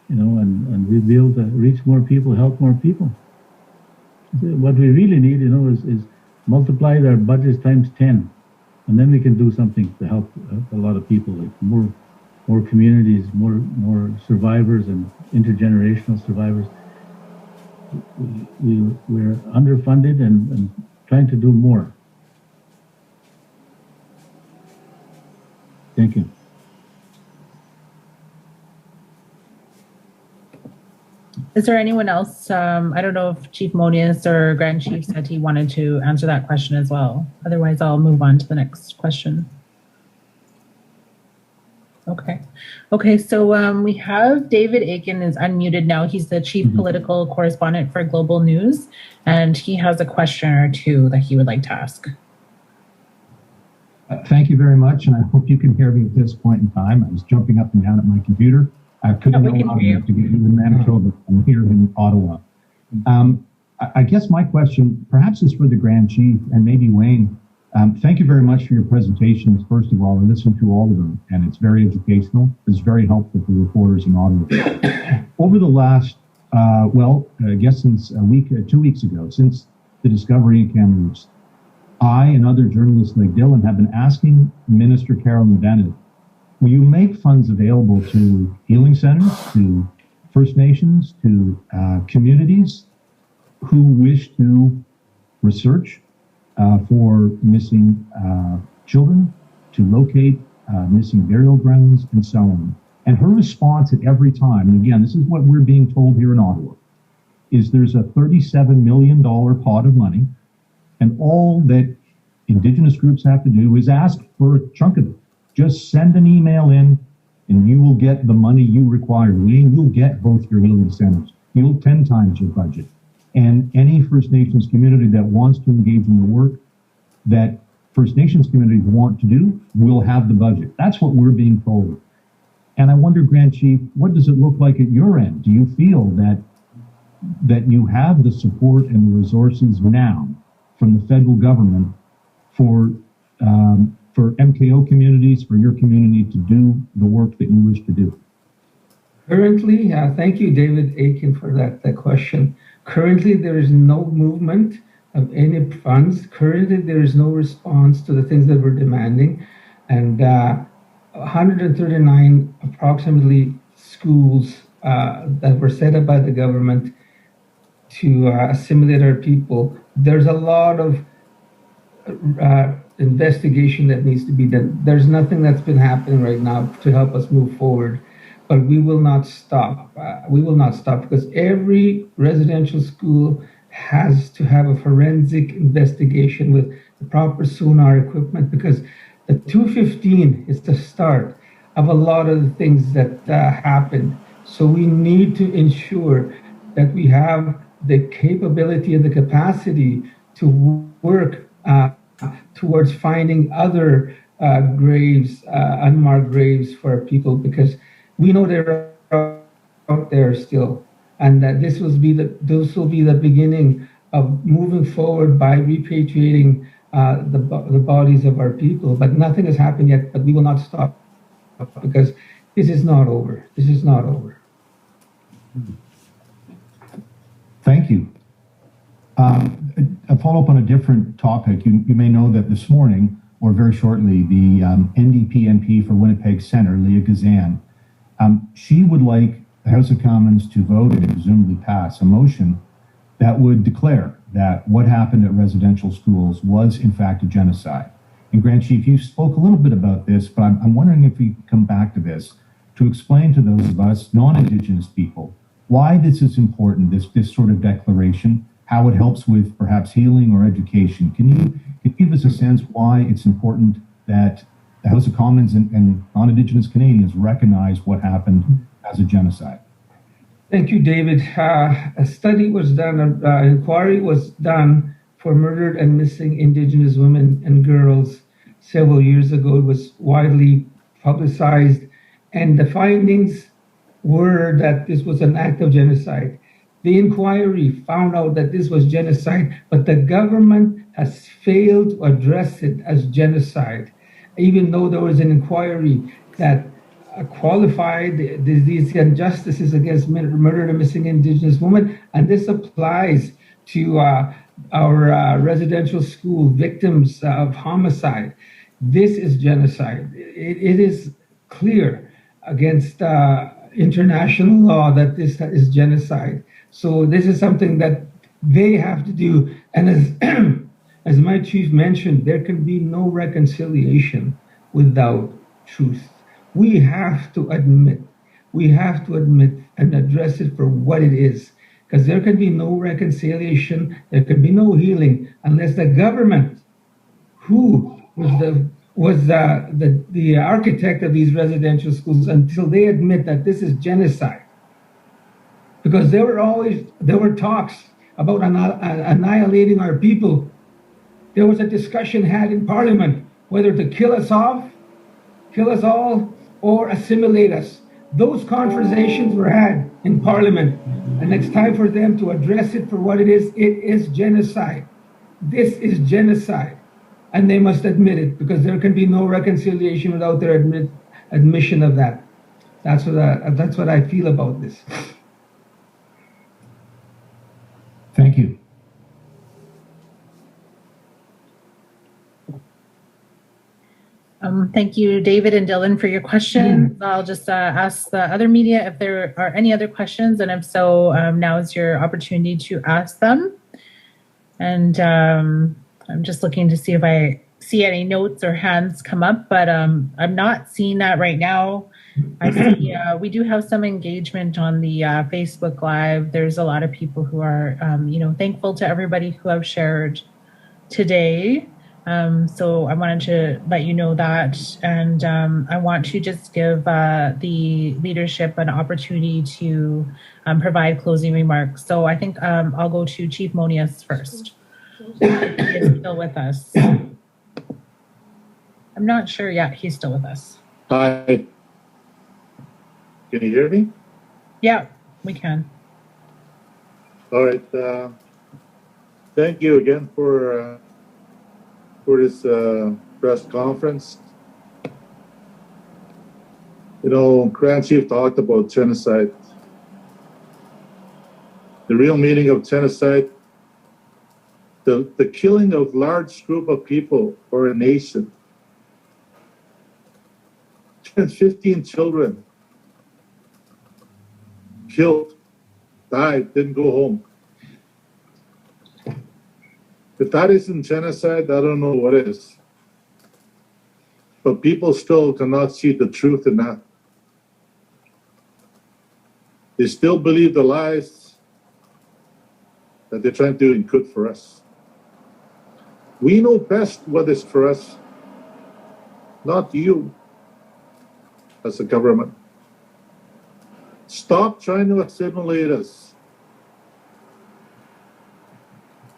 you know, and we'll be able to reach more people, help more people. What we really need, you know, is multiply our budgets times 10, and then we can do something to help a lot of people, like more communities, more survivors and intergenerational survivors. We're underfunded and trying to do more. Thank you. Is there anyone else? I don't know if Chief Monias or Grand Chief Settee wanted to answer that question as well. Otherwise, I'll move on to the next question. Okay, so we have David Aiken is unmuted now. He's the Chief Political Correspondent for Global News, and he has a question or two that he would like to ask. Thank you very much, and I hope you can hear me at this point in time. I was jumping up and down at my computer. I couldn't know how to get you in Manitoba. I'm here in Ottawa. I guess my question, perhaps, is for the Grand Chief and maybe Wayne. Thank you very much for your presentations, first of all. I listened to all of them, and it's very educational. It's very helpful for reporters in Ottawa. Over the last, I guess since 2 weeks ago, since the discovery in Kamloops, I and other journalists like Dylan have been asking Minister Carolyn Bennett, will you make funds available to healing centers, to First Nations, to communities who wish to research for missing children, to locate missing burial grounds, and so on. And her response at every time, and again, this is what we're being told here in Ottawa, is there's a $37 million pot of money, and all that Indigenous groups have to do is ask for a chunk of it. Just send an email in, and you will get the money you require. Wayne, you'll get both your healing centers. You'll 10 times your budget. And any First Nations community that wants to engage in the work that First Nations communities want to do will have the budget. That's what we're being told. And I wonder, Grand Chief, what does it look like at your end? Do you feel that you have the support and the resources now from the federal government for MKO communities, for your community to do the work that you wish to do? Currently, thank you, David Aiken, for that question. Currently, there is no movement of any funds. Currently, there is no response to the things that we're demanding. And 139 approximately schools that were set up by the government to assimilate our people. There's a lot of investigation that needs to be done. There's nothing that's been happening right now to help us move forward. But we will not stop. We will not stop because every residential school has to have a forensic investigation with the proper sonar equipment, because the 215 is the start of a lot of the things that happen. So we need to ensure that we have the capability and the capacity to work towards finding other graves, unmarked graves for our people, because we know they're out there still, and that this will be the beginning of moving forward by repatriating the bodies of our people. But nothing has happened yet. But we will not stop because this is not over. This is not over. Thank you. A follow-up on a different topic. You may know that this morning or very shortly, the NDP MP for Winnipeg Centre, Leah Gazan. She would like the House of Commons to vote and presumably pass a motion that would declare that what happened at residential schools was in fact a genocide. And Grand Chief, you spoke a little bit about this, but I'm wondering if we could come back to this to explain to those of us non-Indigenous people why this is important, this sort of declaration, how it helps with perhaps healing or education. Can you give us a sense why it's important that the House of Commons and non-Indigenous Canadians recognize what happened as a genocide? Thank you, David. A study was done, an inquiry was done for murdered and missing Indigenous women and girls several years ago. It was widely publicized, and the findings were that this was an act of genocide. The inquiry found out that this was genocide, but the government has failed to address it as genocide, even though there was an inquiry that qualified these injustices against murdered and missing Indigenous women, and this applies to our residential school victims of homicide. This is genocide. It is clear against international law that this is genocide. So this is something that they have to do. And as as my chief mentioned, there can be no reconciliation without truth. We have to admit and address it for what it is, because there can be no reconciliation, there can be no healing unless the government, who was the architect of these residential schools, until they admit that this is genocide. Because there were talks about annihilating our people. There was a discussion had in Parliament whether to kill us all, or assimilate us. Those conversations were had in Parliament, and it's time for them to address it for what it is. It is genocide. This is genocide, and they must admit it, because there can be no reconciliation without their admission of that. That's what I feel about this. Thank you. Thank you, David and Dylan, for your questions. I'll just ask the other media if there are any other questions, and if so, now is your opportunity to ask them. And I'm just looking to see if I see any notes or hands come up, but I'm not seeing that right now. I see we do have some engagement on the Facebook Live. There's a lot of people who are, thankful to everybody who have shared today. So I wanted to let you know that, and I want to just give the leadership an opportunity to provide closing remarks. So I think I'll go to Chief Monias first. He is still with us. I'm not sure yet. He's still with us. Hi. Can you hear me? Yeah, we can. All right. Thank you again for this press conference. Grand Chief talked about genocide. The real meaning of genocide, the killing of large group of people or a nation. 10, 15 children killed, died, didn't go home. If that isn't genocide, I don't know what is. But people still cannot see the truth in that. They still believe the lies that they're trying to do good for us. We know best what is for us, not you as a government. Stop trying to assimilate us.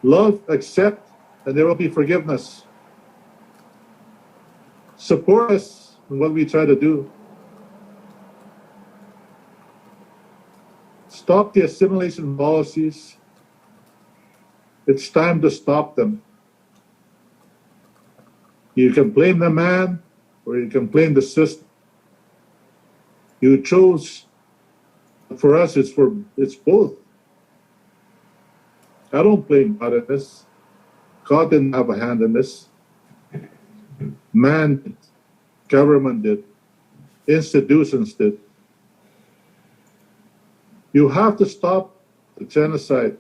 Love, accept, and there will be forgiveness. Support us in what we try to do. Stop the assimilation policies. It's time to stop them. You can blame the man or you can blame the system. You chose. For us, it's both. I don't blame God in this. God didn't have a hand in this. Man did, government did, institutions did. You have to stop the genocide.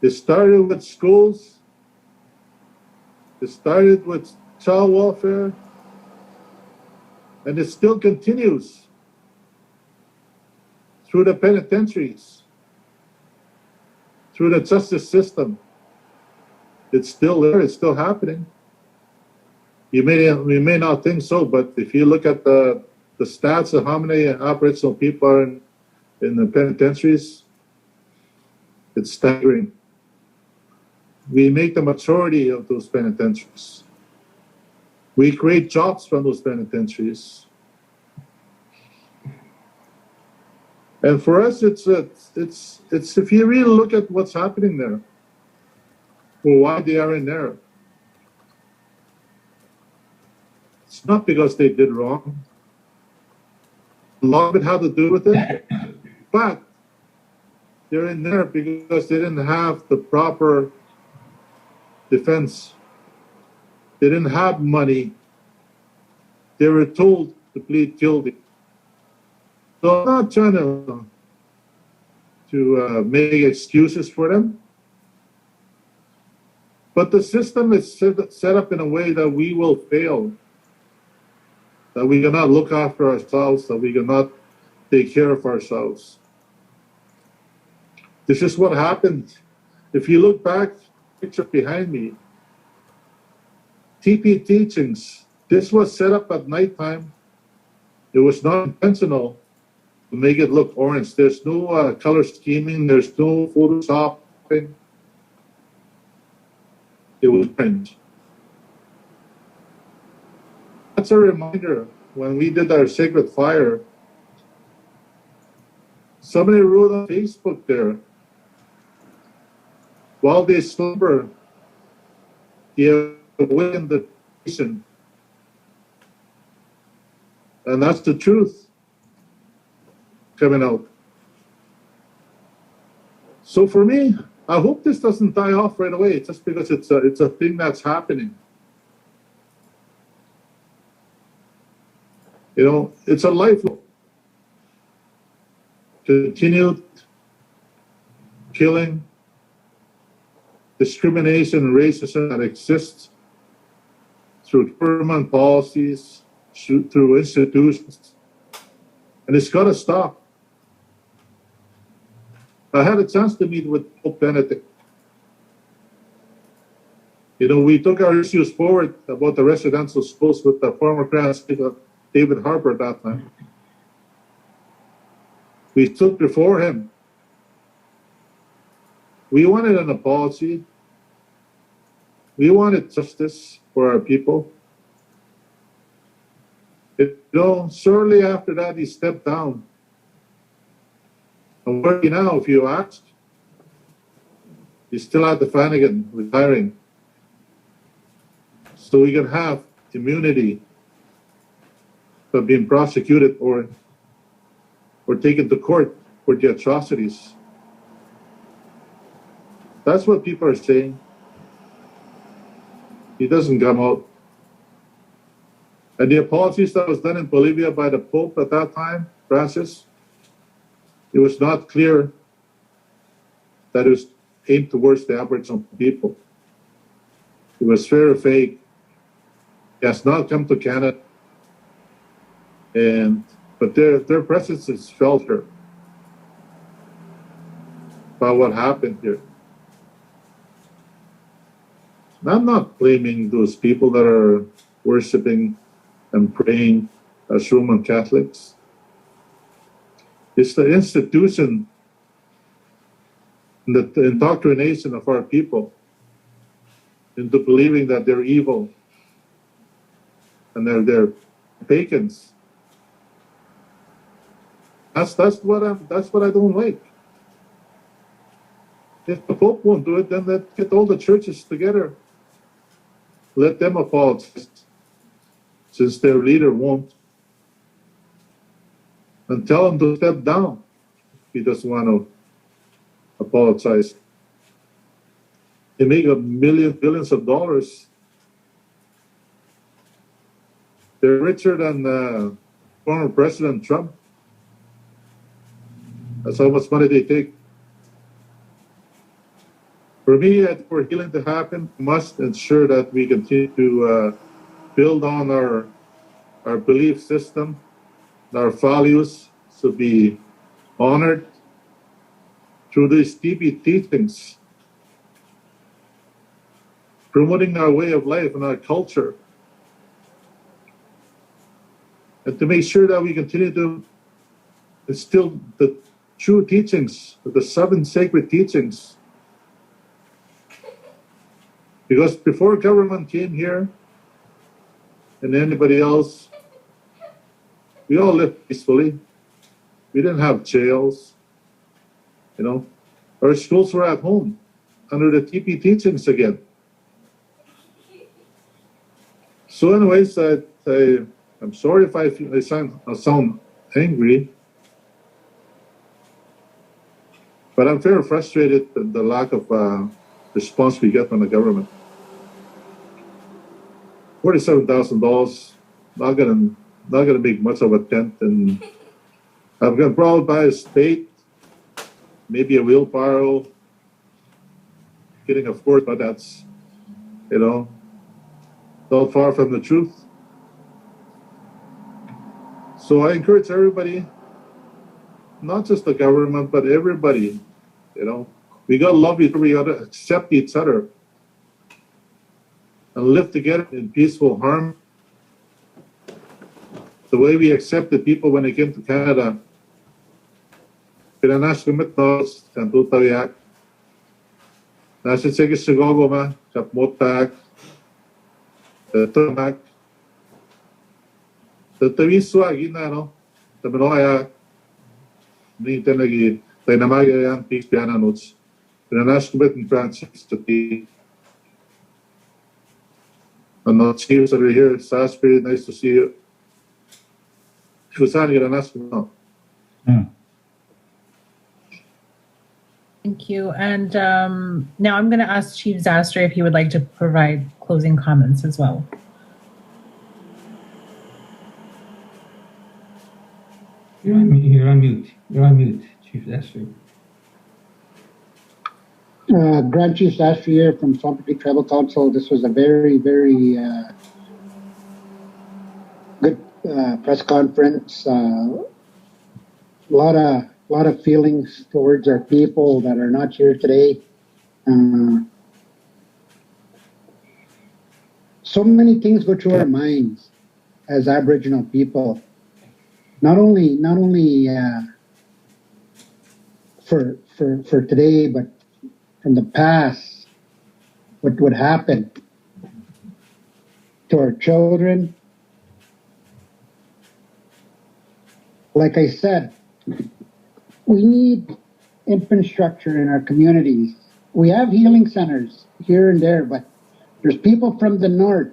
It started with schools. It started with child welfare. And it still continues through the penitentiaries, through the justice system. It's still there. It's still happening. We may not think so, but if you look at the stats of how many Aboriginal people are in the penitentiaries, it's staggering. We make the majority of those penitentiaries. We create jobs from those penitentiaries. And for us, it's if you really look at what's happening there, or why they are in there, it's not because they did wrong. A lot of it had to do with it, but they're in there because they didn't have the proper defense. They didn't have money. They were told to plead guilty. So I'm not trying to make excuses for them, but the system is set up in a way that we will fail, that we cannot look after ourselves, that we cannot take care of ourselves. This is what happened. If you look back, picture behind me, TP teachings, this was set up at nighttime. It was not intentional to make it look orange. There's no color scheming. There's no photoshopping. It was orange. That's a reminder. When we did our sacred fire, somebody wrote on Facebook there, while they slumber, they awaken the nation. And that's the truth coming out. So for me, I hope this doesn't die off right away, just because it's a thing that's happening. You know, it's a lifelong continued killing, discrimination, racism that exists through government policies, through institutions, and it's got to stop. I had a chance to meet with Pope Benedict. You know, we took our issues forward about the residential schools with the former Grand Speaker David Harper at that time. We stood before him. We wanted an apology. We wanted justice for our people. You know, shortly after that, he stepped down. And where is he now, if you ask? He's still at the Flanagan, retiring. So we can have immunity from being prosecuted or taken to court for the atrocities. That's what people are saying. He doesn't come out. And the apologies that was done in Bolivia by the Pope at that time, Francis, it was not clear that it was aimed towards the Aboriginal people. It was very vague. He has not come to Canada, but their presence is felt here by what happened here. And I'm not blaming those people that are worshiping and praying as Roman Catholics. It's the institution and the indoctrination of our people into believing that they're evil and they're pagans. That's what I don't like. If the Pope won't do it, then let's get all the churches together. Let them apologize, since their leader won't. And tell him to step down if he doesn't want to apologize. They make billions of dollars They're richer than former President Trump. That's how much money they take. For me, for healing to happen, we must ensure that we continue to build on our belief system, our values to be honored through these TV teachings, promoting our way of life and our culture, and to make sure that we continue to instill the true teachings, the 7 sacred teachings. Because before government came here, and anybody else, we all lived peacefully. We didn't have jails, you know. Our schools were at home under the TP teachings again. So anyways, I'm sorry if I sound angry, but I'm very frustrated at the lack of response we get from the government. $47,000, not gonna make much of a dent, and I'm gonna probably buy a spade, maybe a wheelbarrow, getting a Ford, but that's, you know, not far from the truth. So I encourage everybody, not just the government, but everybody, you know, we gotta love each other, we gotta accept each other, and live together in peaceful harmony. The way we accepted people when they came to Canada. Pinanash kumit and tutayak. Nasa sige sigogo ma, kapmotak, tumak. Tawiswa gina no, taminoya. Ni tenagi, tainamagayan peace piana notes. Pinanash kumit in Francis to be. And the chiefs over here, Sasbury, nice to see you. Thank you. And now I'm going to ask Chief Zastre if he would like to provide closing comments as well. You're on mute. You're on mute, Chief Zastre. Grand Chief Zastre here from Swampy Creek Tribal Council. This was a very, very good press conference. A lot of feelings towards our people that are not here today. So many things go through our minds as Aboriginal people. Not only for today, but from the past, what would happen to our children. Like I said, we need infrastructure in our communities. We have healing centers here and there, but there's people from the north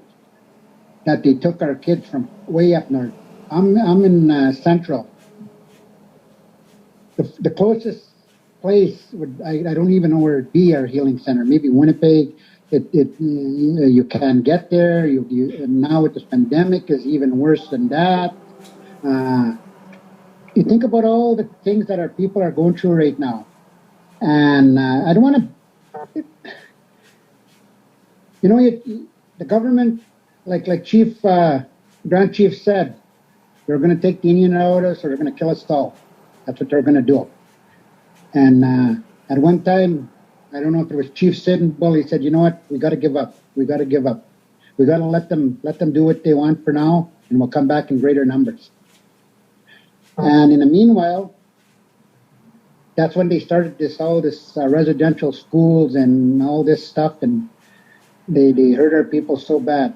that they took our kids from way up north. I'm in Central. The closest place I don't even know where it'd be, our healing center. Maybe Winnipeg. You can get there. And now with this pandemic is even worse than that. You think about all the things that our people are going through right now, and I don't want to. You know, the government, like Grand Chief said, they're going to take the Indian out of us, or they're going to kill us all. That's what they're going to do. And at one time, I don't know if it was Chief Sittenbull, he said, you know what, we got to give up. We got to give up. We got to let them do what they want for now, and we'll come back in greater numbers. And in the meanwhile, that's when they started all this residential schools and all this stuff, and they hurt our people so bad.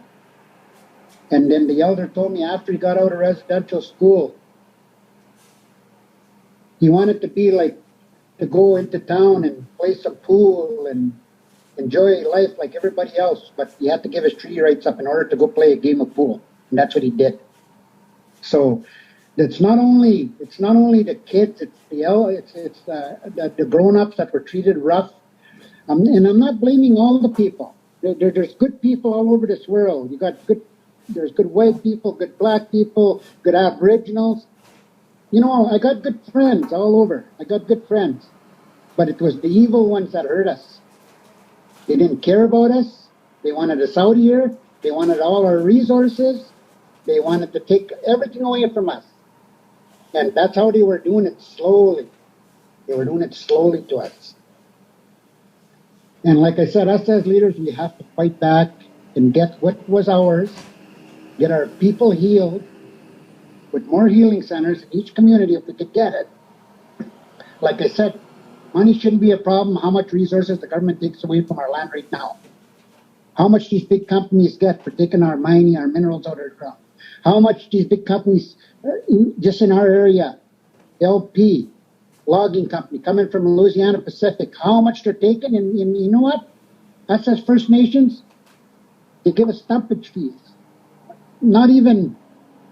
And then the elder told me after he got out of residential school, he wanted to go into town and play some pool and enjoy life like everybody else, but he had to give his treaty rights up in order to go play a game of pool, and that's what he did. So it's not only the kids, it's the grown-ups that were treated rough, and I'm not blaming all the people. There's good people all over this world. You got good There's good white people, good black people, good Aboriginals. You know, I got good friends all over. I got good friends. But it was the evil ones that hurt us. They didn't care about us. They wanted us out here. They wanted all our resources. They wanted to take everything away from us. And that's how they were doing it slowly. They were doing it slowly to us. And like I said, us as leaders, we have to fight back and get what was ours, get our people healed with more healing centers in each community if we could get it. Like I said, money shouldn't be a problem. How much resources the government takes away from our land right now. How much these big companies get for taking our mining, our minerals out of the ground. How much these big companies, just in our area, LP, logging company coming from Louisiana Pacific, how much they're taking, and you know what? Us as First Nations, they give us stumpage fees. Not even,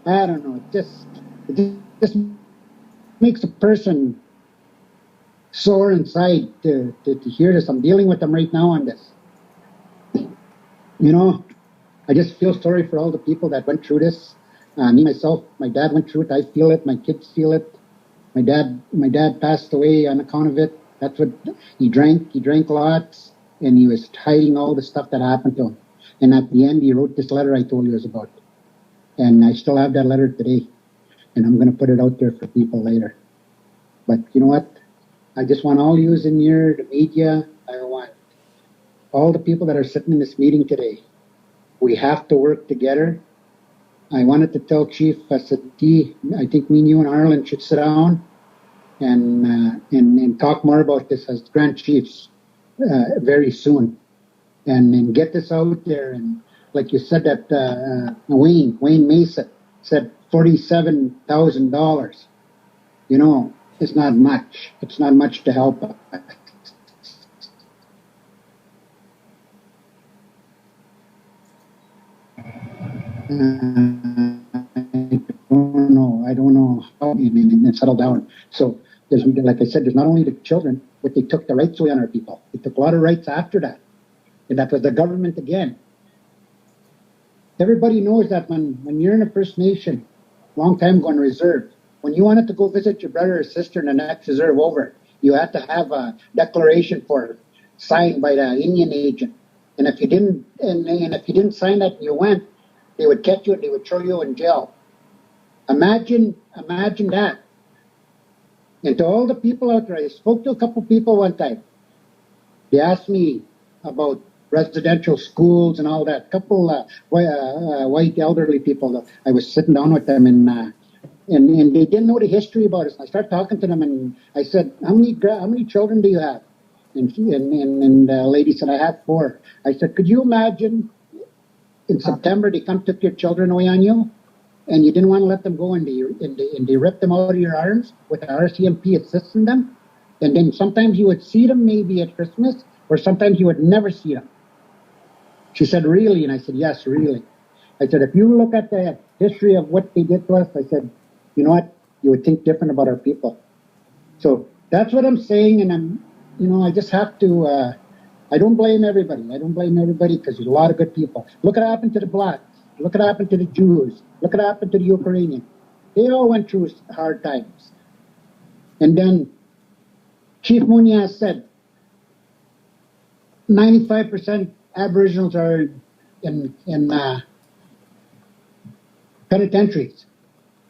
I don't know, it just makes a person sore inside to hear this. I'm dealing with them right now on this. You know, I just feel sorry for all the people that went through this. Me, myself, my dad went through it. I feel it. My kids feel it. My dad passed away on account of it. That's what he drank. He drank lots, and he was hiding all the stuff that happened to him. And at the end, he wrote this letter I told you about. And I still have that letter today. And I'm going to put it out there for people later. But you know what? I just want all yous in here, the media. I want all the people that are sitting in this meeting today. We have to work together. I wanted to tell Chief Settee, I think me and you and Ireland should sit down and talk more about this as Grand Chiefs very soon, and get this out there. And like you said, that Wayne Mason said $47,000. You know, it's not much. It's not much to help us. I don't know how it settled down. So there's, like I said, there's not only the children, but they took the rights away on our people. They took a lot of rights after that. And that was the government again. Everybody knows that when you're in a First Nation, long time ago in reserve, when you wanted to go visit your brother or sister in the next reserve over, you had to have a declaration for it, signed by the Indian agent. And if you didn't, and if you didn't sign that and you went, they would catch you and they would throw you in jail. Imagine that. And to all the people out there, I spoke to a couple people one time. They asked me about residential schools and all that. A couple white elderly people. I was sitting down with them, and they didn't know the history about us. And I started talking to them, and I said, "How many children do you have?" And the lady said, "I have 4." I said, "Could you imagine in September they took your children away on you, and you didn't want to let them go, and they ripped them out of your arms with the RCMP assisting them, and then sometimes you would see them maybe at Christmas, or sometimes you would never see them." She said, "Really?" And I said, "Yes, really." I said, "If you look at the history of what they did to us," I said, "you know what? You would think different about our people." So that's what I'm saying, and I just have to. I don't blame everybody. I don't blame everybody because there's a lot of good people. Look what happened to the blacks. Look what happened to the Jews. Look what happened to the Ukrainians. They all went through hard times. And then Chief Monias said 95% Aboriginals are in penitentiaries.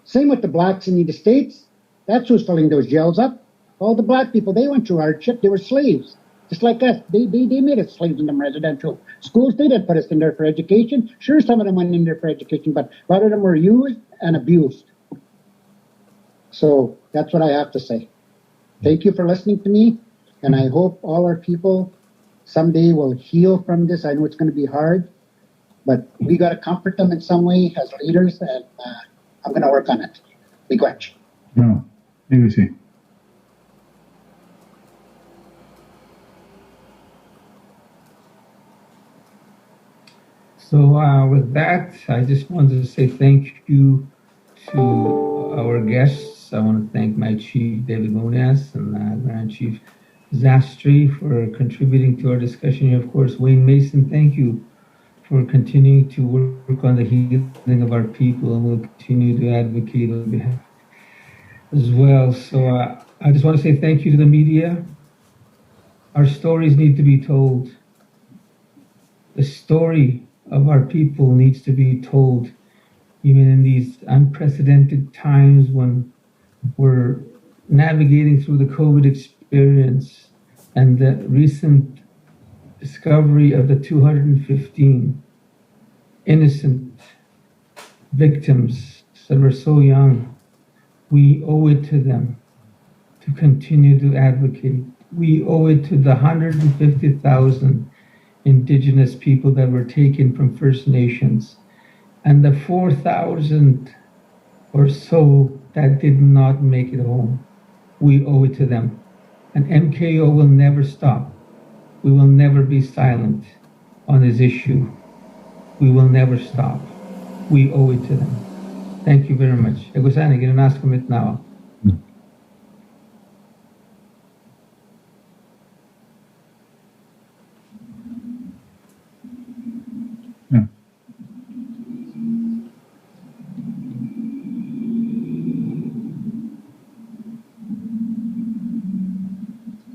Same with the blacks in the States. That's who's filling those jails up. All the black people, they went through hardship. They were slaves. Just like us. They made us slaves in them residential schools. They didn't put us in there for education. Sure, some of them went in there for education, but a lot of them were used and abused. So that's what I have to say. Thank you for listening to me, and I hope all our people someday will heal from this. I know it's going to be hard, but we got to comfort them in some way as leaders, and I'm going to work on it. Miigwech. No, maybe see. So with that, I just wanted to say thank you to our guests. I want to thank my Chief David Monias and Grand Chief Zastri for contributing to our discussion here. Of course, Wayne Mason, thank you for continuing to work on the healing of our people, and we'll continue to advocate on behalf as well. So I just want to say thank you to the media. Our stories need to be told. The story of our people needs to be told, even in these unprecedented times when we're navigating through the COVID experience and the recent discovery of the 215 innocent victims that were so young. We owe it to them to continue to advocate. We owe it to the 150,000 Indigenous people that were taken from First Nations and the 4,000 or so that did not make it home. We owe it to them. And MKO will never stop. We will never be silent on this issue. We will never stop. We owe it to them. Thank you very much. Egosani, ginanas commit now.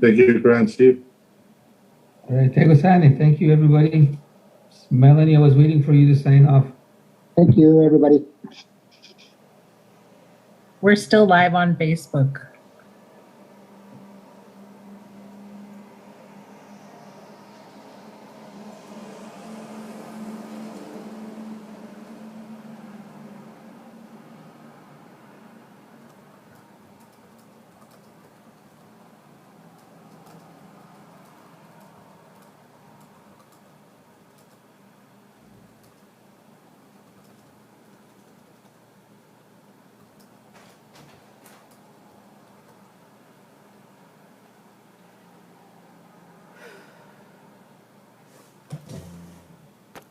Thank you, Grand Chief. All right, Egosani, thank you, everybody. Melanie, I was waiting for you to sign off. Thank you, everybody. We're still live on Facebook.